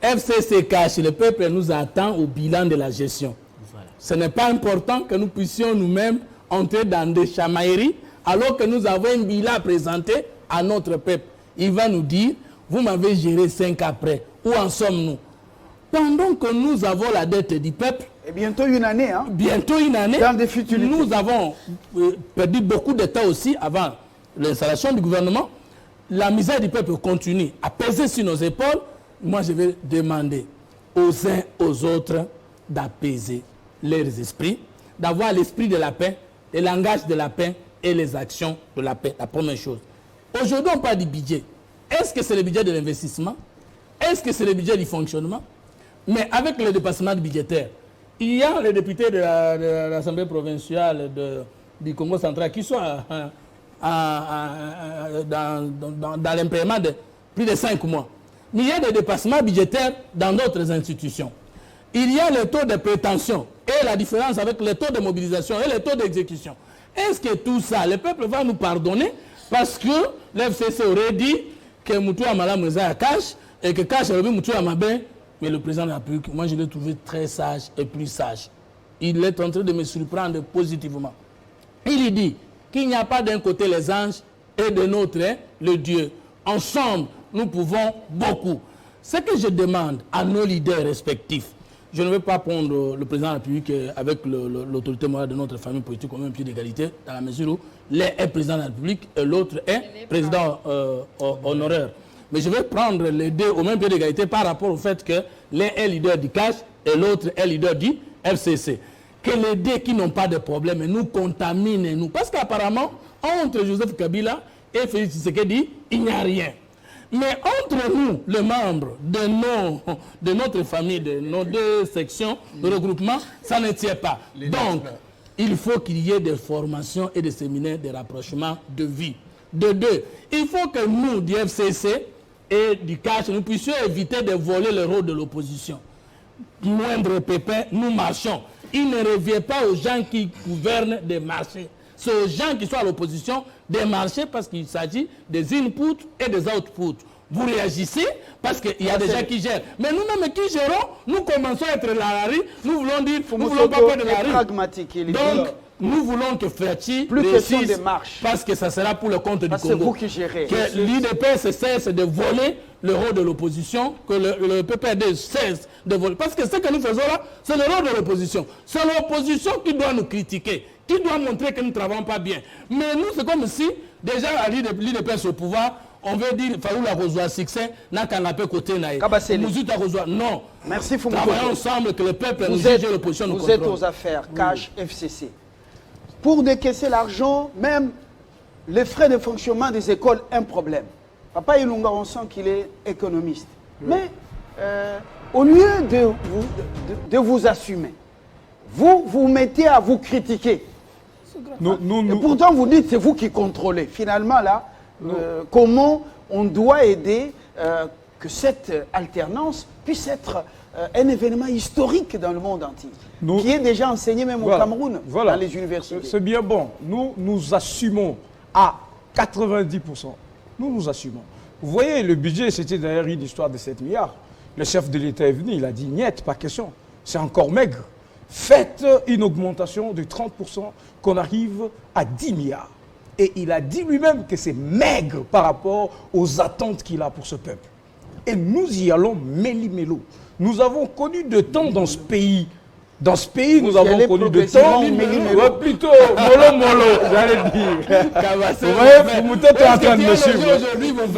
Speaker 3: FCC cache, le peuple nous attend au bilan de la gestion. Voilà. Ce n'est pas important que nous puissions nous-mêmes entrer dans des chamailleries alors que nous avons un bilan à présenter à notre peuple. Il va nous dire, vous m'avez géré 5 après. Où en sommes-nous? Pendant que nous avons la dette du peuple,
Speaker 1: et bientôt une année, hein?
Speaker 3: Bientôt une année,
Speaker 1: dans des futurités.
Speaker 3: Nous avons perdu beaucoup de temps aussi avant l'installation du gouvernement. La misère du peuple continue à peser sur nos épaules. Moi, je vais demander aux uns aux autres d'apaiser leurs esprits, d'avoir l'esprit de la paix, le langage de la paix et les actions de la paix. La première chose. Aujourd'hui, on parle du budget. Est-ce que c'est le budget de l'investissement? Est-ce que c'est le budget du fonctionnement? Mais avec le dépassement budgétaire, il y a les députés de l'Assemblée provinciale du Congo central qui sont dans l'impaiement de plus de 5 mois. Mais il y a des dépassements budgétaires dans d'autres institutions. Il y a le taux de prétention et la différence avec le taux de mobilisation et le taux d'exécution. Est-ce que tout ça, le peuple va nous pardonner parce que l'FCC aurait dit que Moutou Amala Mouza cache et que cache Moutou Amabé? Mais le président de la République, moi je l'ai trouvé très sage et plus sage. Il est en train de me surprendre positivement. Il dit qu'il n'y a pas d'un côté les anges et de l'autre le Dieu. Ensemble, nous pouvons beaucoup. Ce que je demande à nos leaders respectifs, je ne veux pas prendre le président de la République avec l'autorité morale de notre famille politique au même pied d'égalité, dans la mesure où l'un est président de la République et l'autre est président honoraire. Mais je vais prendre les deux au même pied d'égalité par rapport au fait que l'un est leader du CACH et l'autre est leader du FCC. Que les deux qui n'ont pas de problème nous contaminent, nous. Parce qu'apparemment, entre Joseph Kabila et Félix Tshisekedi, il n'y a rien. Mais entre nous, les membres de notre famille, de nos deux sections de regroupement, ça ne tient pas. Donc, il faut qu'il y ait des formations et des séminaires de rapprochement de vie. De deux, il faut que nous, du FCC et du CACH, nous puissions éviter de voler le rôle de l'opposition. Moindre pépin, nous marchons. Il ne revient pas aux gens qui gouvernent des marchés. C'est aux gens qui sont à l'opposition des marchés parce qu'il s'agit des inputs et des outputs. Vous réagissez parce qu'il y a des gens qui gèrent. Mais nous-mêmes qui gérons, nous commençons à être dans la rue. Nous voulons dire, nous ne voulons pas faire de la rue.
Speaker 1: Pragmatique,
Speaker 3: donc, nous voulons que Ferti
Speaker 1: réussisse
Speaker 3: parce que ça sera pour le compte du Congo.
Speaker 1: C'est vous qui gérez.
Speaker 3: Que l'IDP cesse de voler le rôle de l'opposition, que le PPRD cesse de voler. Parce que ce que nous faisons là, c'est le rôle de l'opposition. C'est l'opposition qui doit nous critiquer, qui doit montrer que nous ne travaillons pas bien. Mais nous, c'est comme si, déjà, à l'IDP au pouvoir, on veut dire Farouk la rejoint succès, n'a qu'un appel côté naïf. Nous rejoint. Non.
Speaker 1: Merci Foucault.
Speaker 3: Travaillons ensemble que le peuple nous juge et l'opposition nous contrôle.
Speaker 1: Vous êtes aux affaires, CACH, FCC. Pour décaisser l'argent, même les frais de fonctionnement des écoles, un problème. Papa Ilunga, on sent qu'il est économiste. Oui. Mais au lieu de vous assumer, vous mettez à vous critiquer. Et pourtant, vous dites que c'est vous qui contrôlez. Finalement, là, comment on doit aider que cette alternance puisse être un événement historique dans le monde entier, qui est déjà enseigné même au Cameroun, dans les universités.
Speaker 2: C'est bien bon. Nous assumons à 90%. Nous assumons. Vous voyez, le budget, c'était d'ailleurs une histoire de 7 milliards. Le chef de l'État est venu, il a dit, niet, pas question. C'est encore maigre. Faites une augmentation de 30%, qu'on arrive à 10 milliards. Et il a dit lui-même que c'est maigre par rapport aux attentes qu'il a pour ce peuple. Et nous y allons méli-mélo. Nous avons connu de temps dans ce pays. Dans ce pays, nous avons connu de temps. Plutôt, mollo, j'allais dire. Vous voyez, Fumouto est en train de me suivre.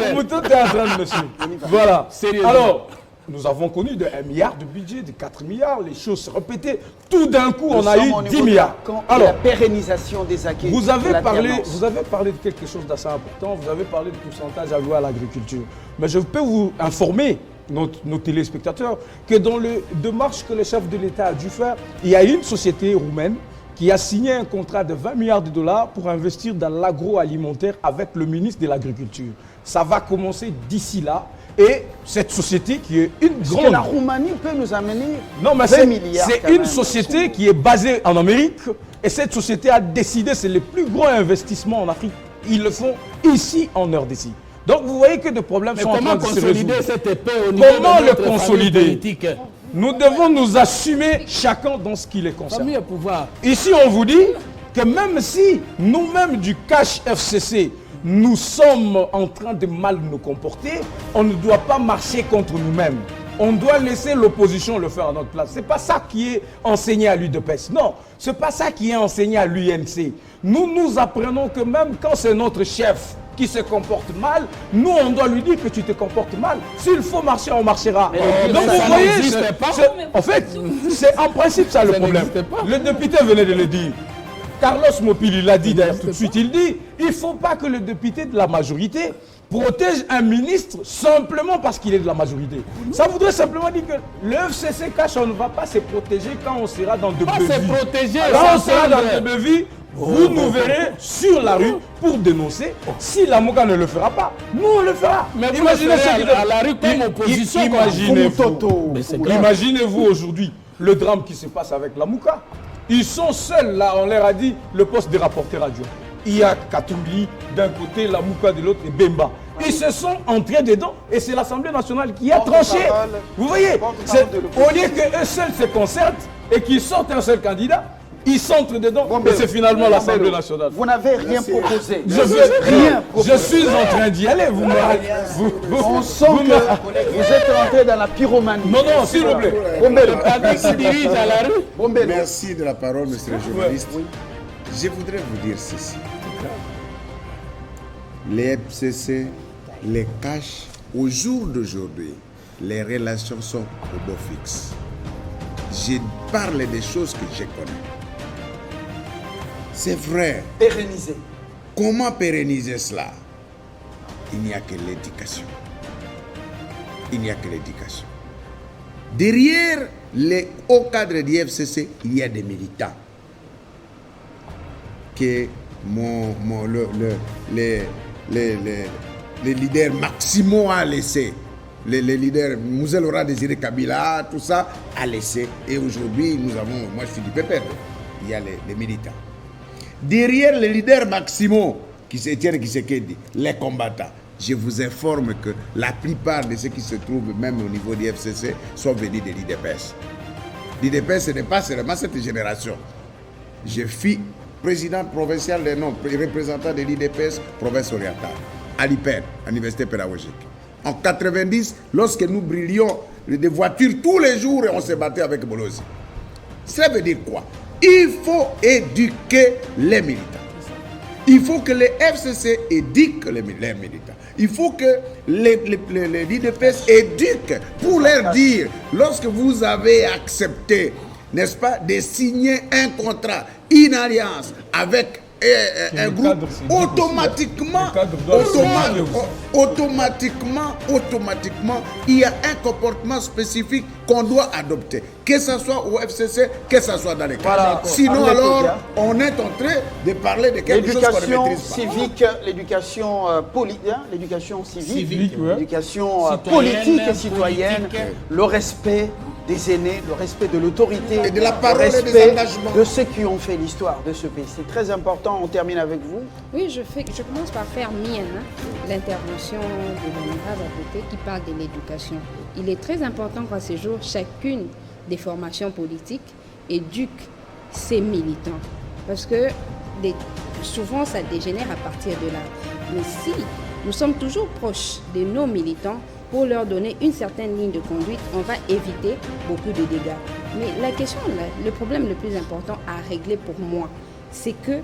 Speaker 2: Fumouto est en train de me suivre. Voilà. Alors, Nous avons connu de 1 milliard de budget, de 4 milliards, les choses se répétaient. Tout d'un coup, on
Speaker 1: Nous
Speaker 2: a
Speaker 1: sommes
Speaker 2: eu
Speaker 1: au
Speaker 2: 10
Speaker 1: niveau de
Speaker 2: milliards.
Speaker 1: la pérennisation des acquis.
Speaker 2: Vous
Speaker 1: de
Speaker 2: avez
Speaker 1: l'alternance.
Speaker 2: parlé de quelque chose d'assez important, vous avez parlé de pourcentage alloué à l'agriculture. Mais je peux vous informer, nos téléspectateurs, que dans le démarche que le chef de l'État a dû faire, il y a une société roumaine qui a signé un contrat de 20 milliards de dollars pour investir dans l'agroalimentaire avec le ministre de l'Agriculture. Ça va commencer d'ici là. Et cette société qui est une
Speaker 1: Est-ce
Speaker 2: grande...
Speaker 1: que la Roumanie peut nous amener
Speaker 2: Non, mais
Speaker 1: 20 milliards
Speaker 2: c'est
Speaker 1: quand
Speaker 2: une
Speaker 1: même.
Speaker 2: société qui est basée en Amérique et cette société a décidé, c'est le plus gros investissement en Afrique. Ils le font ici en RDC. Donc vous voyez que des problèmes
Speaker 3: Mais
Speaker 2: sont en train
Speaker 3: comment
Speaker 2: de se
Speaker 3: consolider
Speaker 2: résoudre.
Speaker 3: cette épée au niveau
Speaker 2: Comment
Speaker 3: de
Speaker 2: le
Speaker 3: notre famille
Speaker 2: consolider?
Speaker 3: politique?
Speaker 2: Nous devons nous assumer chacun dans ce qui les concerne.
Speaker 3: Famille et pouvoir.
Speaker 2: Ici, on vous dit que même si nous-mêmes du cash FCC, nous sommes en train de mal nous comporter, on ne doit pas marcher contre nous-mêmes. On doit laisser l'opposition le faire à notre place. Ce n'est pas ça qui est enseigné à l'UDPS. Non, ce n'est pas ça qui est enseigné à l'UNC. Nous apprenons que même quand c'est notre chef qui se comporte mal, nous on doit lui dire que tu te comportes mal. S'il faut marcher, on marchera. Donc
Speaker 3: ça
Speaker 2: vous voyez,
Speaker 3: n'existe pas.
Speaker 2: en fait, c'est en principe ça le
Speaker 3: Ça
Speaker 2: problème.
Speaker 3: n'existe pas.
Speaker 2: Le député venait de le dire. Carlos Mopil, il l'a dit d'ailleurs tout de suite, il dit, il ne faut pas que le député de la majorité protège un ministre simplement parce qu'il est de la majorité. Ça voudrait simplement dire que le FCC cash, on ne va pas se protéger quand on sera dans de
Speaker 3: Pas
Speaker 2: bonnes
Speaker 3: se
Speaker 2: vies.
Speaker 3: protéger,
Speaker 2: Quand on sera dans
Speaker 3: s'entendre.
Speaker 2: de bonnes vies, vous nous verrez sur la rue pour dénoncer. Si la MOCA ne le fera pas, nous on le fera.
Speaker 3: Mais vous
Speaker 2: Imaginez
Speaker 3: le ferez
Speaker 2: ce qui
Speaker 3: à la rue comme opposition, quoi.
Speaker 2: Imaginez-vous.
Speaker 3: Mais c'est grave.
Speaker 2: Imaginez-vous aujourd'hui le drame qui se passe avec la MOCA. Ils sont seuls là, on leur a dit le poste de rapporteur adjoint. Il y a Katouli d'un côté, la MOCA de l'autre et Bemba. Ils se sont entrés dedans et c'est l'Assemblée nationale qui a tranché. Vous voyez, au lieu qu'eux seuls se concertent et qu'ils sortent un seul candidat, ils s'entrent dedans et c'est finalement l'Assemblée nationale.
Speaker 1: Vous n'avez rien proposé.
Speaker 2: Je suis en train d'y aller.
Speaker 1: On sent que vous êtes rentré dans la pyromanie.
Speaker 2: Non, s'il vous plaît.
Speaker 1: Bombello.
Speaker 3: Qui dirige à la rue.
Speaker 1: Bombello.
Speaker 4: Merci de la parole, monsieur le journaliste. Je voudrais vous dire ceci. Les FCC, les cash, au jour d'aujourd'hui, les relations sont au beau fixe. Je parle des choses que je connais. C'est vrai.
Speaker 1: Pérenniser.
Speaker 4: Comment pérenniser cela? Il n'y a que l'éducation. Il n'y a que l'éducation. Derrière les hauts cadres du FCC, il y a des militants. Que les leaders maximaux a laissé. Les leaders, Mouzel Aura Désiré Kabila, tout ça, a laissé. Et aujourd'hui, nous avons, moi je suis du PPR, il y a les militants. Derrière les leaders maximaux, qui se tiennent, qui se dit, les combattants, je vous informe que la plupart de ceux qui se trouvent même au niveau du FCC sont venus de l'IDPS. L'IDPS, ce n'est pas seulement cette génération. Je fus président provincial des noms, représentant de l'IDPS, province orientale, à l'IPER, à l'Université pédagogique. En 90, lorsque nous brillions des voitures tous les jours et on se battait avec Bolosi. Ça veut dire quoi? Il faut éduquer les militants. Il faut que les FCC éduquent les militants. Il faut que les l'IDPS éduquent pour leur dire, lorsque vous avez accepté, n'est-ce pas, de signer un contrat, une alliance avec un groupe, automatiquement, il y a un comportement spécifique qu'on doit adopter. Que ce soit au FCC, que ce soit dans les cas.
Speaker 1: Voilà.
Speaker 4: Sinon, alors, on est en train de parler de quelque chose qu'on ne
Speaker 1: L'éducation
Speaker 4: maîtrise pas.
Speaker 1: civique, l'éducation l'éducation civique,
Speaker 2: ouais.
Speaker 1: l'éducation
Speaker 3: Citoyenne,
Speaker 1: politique et citoyenne,
Speaker 3: politique.
Speaker 1: le respect des aînés, le respect de l'autorité,
Speaker 4: Et de la
Speaker 1: le
Speaker 4: parole et des
Speaker 1: respect
Speaker 4: engagements.
Speaker 1: de ceux qui ont fait l'histoire de ce pays. C'est très important. On termine avec vous.
Speaker 6: Oui, je commence par faire mienne l'intervention de l'honorable à côté qui parle de l'éducation. Il est très important qu'à ce jour, chacune des formations politiques éduque ses militants. Parce que souvent, ça dégénère à partir de là. Mais si nous sommes toujours proches de nos militants, pour leur donner une certaine ligne de conduite, on va éviter beaucoup de dégâts. Mais la question, le problème le plus important à régler pour moi, c'est que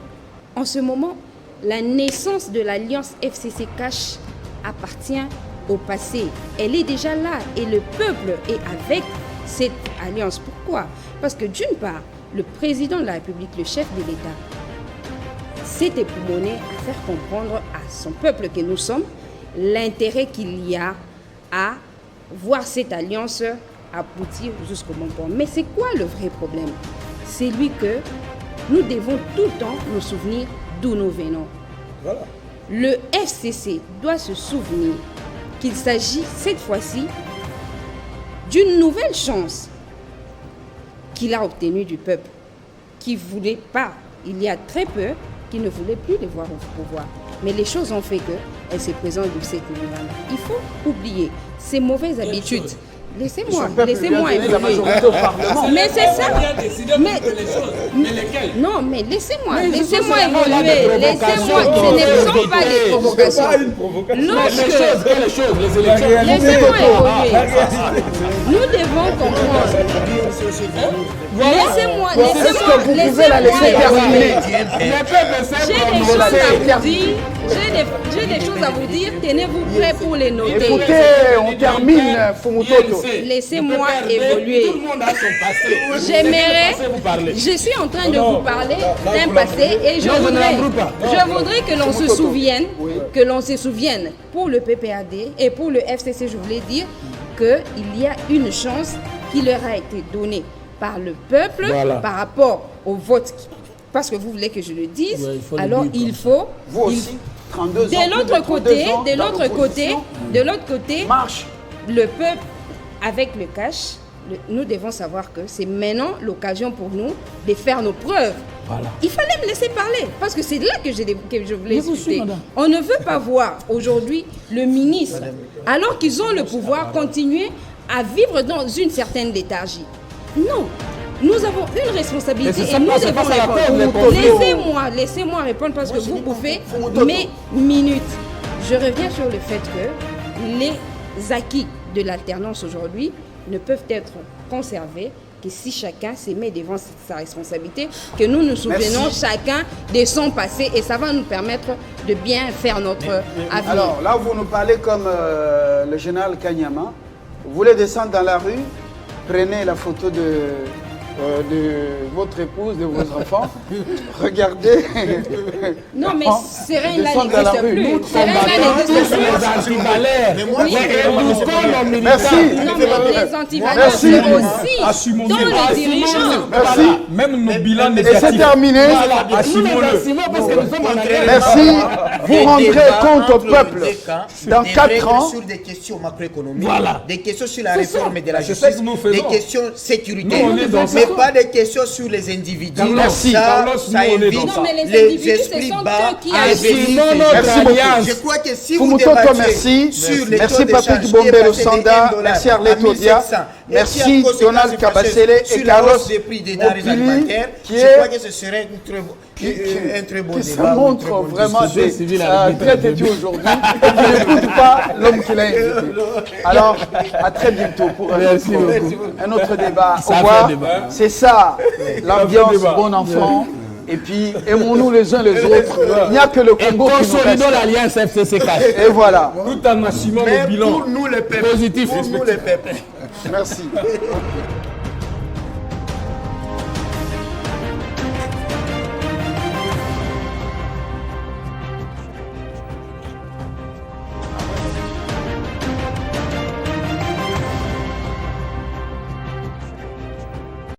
Speaker 6: en ce moment, la naissance de l'alliance FCC Cash appartient au passé, elle est déjà là et le peuple est avec cette alliance. Pourquoi? Parce que d'une part, le président de la République, le chef de l'État, s'est époumoné à faire comprendre à son peuple que nous sommes l'intérêt qu'il y a à voir cette alliance aboutir jusqu'au bon point. Mais c'est quoi le vrai problème? C'est lui que nous devons tout le temps nous souvenir d'où nous venons.
Speaker 2: Voilà.
Speaker 6: Le FCC doit se souvenir qu'il s'agit cette fois-ci d'une nouvelle chance qu'il a obtenue du peuple, qui ne voulait pas, il y a très peu, qui ne voulait plus les voir au pouvoir. Mais les choses ont fait qu'elle se présente de cette manière-là. Il faut oublier ces mauvaises habitudes. Laissez-moi évoluer. Mais c'est ça. Non, mais laissez-moi évoluer. Laissez-moi. Ce ne sont pas des provocations. Laissez-moi évoluer. Nous devons comprendre. Laissez-moi
Speaker 1: terminer.
Speaker 6: J'ai des choses à vous dire. Tenez-vous prêts pour les noter.
Speaker 1: Écoutez, on termine, Fumutoto.
Speaker 6: Laissez-moi évoluer.
Speaker 3: Tout le monde a son passé.
Speaker 6: J'aimerais, je suis en train de vous parler d'un passé et je voudrais que l'on se souvienne, pour le PPAD et pour le FCC, je voulais dire qu'il y a une chance qui leur a été donnée par le peuple par rapport au vote. Parce que vous voulez que je le dise, alors il faut...
Speaker 1: Vous aussi, 32 ans.
Speaker 6: De l'autre côté, marche. Le peuple, avec le cash, nous devons savoir que c'est maintenant l'occasion pour nous de faire nos preuves. Voilà. Il fallait me laisser parler, parce que c'est là que je voulais discuter. On ne veut pas voir aujourd'hui le ministre, alors qu'ils ont le pouvoir, continuer à vivre dans une certaine léthargie. Non. Nous avons une responsabilité et nous devons répondre. Laissez-moi répondre parce que vous bouffez mes minutes. Je reviens sur le fait que les acquis de l'alternance aujourd'hui ne peuvent être conservés que si chacun se met devant sa responsabilité, que nous nous souvenons chacun de son passé et ça va nous permettre de bien faire notre avenir.
Speaker 1: Alors là, vous nous parlez comme le général Kanyama. Vous voulez descendre dans la rue, prenez la photo de votre épouse, de vos enfants, regardez.
Speaker 6: Non, mais Serena n'existe plus. Serena n'existe plus.
Speaker 1: Merci.
Speaker 6: Non, mais les antivaleurs, c'est aussi dans les dirigeants.
Speaker 1: Merci.
Speaker 2: Même nos bilans
Speaker 1: Et c'est
Speaker 2: négatifs.
Speaker 1: terminé. Merci. Vous rendrez compte au peuple dans 4 ans.
Speaker 5: Sur des questions macroéconomiques, des questions sur la réforme de la justice, des questions sécuritaires. Mais pas des questions sur les individus.
Speaker 1: Merci.
Speaker 5: Ça évite les esprits bas à venir.
Speaker 1: Merci beaucoup.
Speaker 5: Je crois que si vous
Speaker 1: Fumutoto,
Speaker 5: débattez
Speaker 1: merci.
Speaker 5: sur les
Speaker 1: Merci
Speaker 5: taux de
Speaker 1: Patrick
Speaker 5: change
Speaker 1: Bombé
Speaker 5: qui est
Speaker 1: Le
Speaker 5: passé de
Speaker 1: Sanda.
Speaker 5: 1
Speaker 1: Merci
Speaker 5: dollar
Speaker 1: Arlette
Speaker 5: à
Speaker 1: Odia.
Speaker 5: 1700,
Speaker 1: Merci Donald Kabasele et Carlos Opili,
Speaker 5: je crois que ce serait un très bon débat.
Speaker 1: Ça montre vraiment très têtu aujourd'hui et qui n'écoute pas l'homme qui l'a invité. Alors, à très bientôt pour un autre débat. Au revoir. C'est ça, l'ambiance bon enfant. Et puis, aimons-nous les uns les autres. Il n'y a que le Congo qui nous reste.
Speaker 3: l'alliance FCC-CAF.
Speaker 1: Et voilà.
Speaker 2: Tout en assumant le bilan.
Speaker 5: Pour nous les peuples.
Speaker 3: Positif.
Speaker 5: Pour nous les peuples.
Speaker 1: Merci.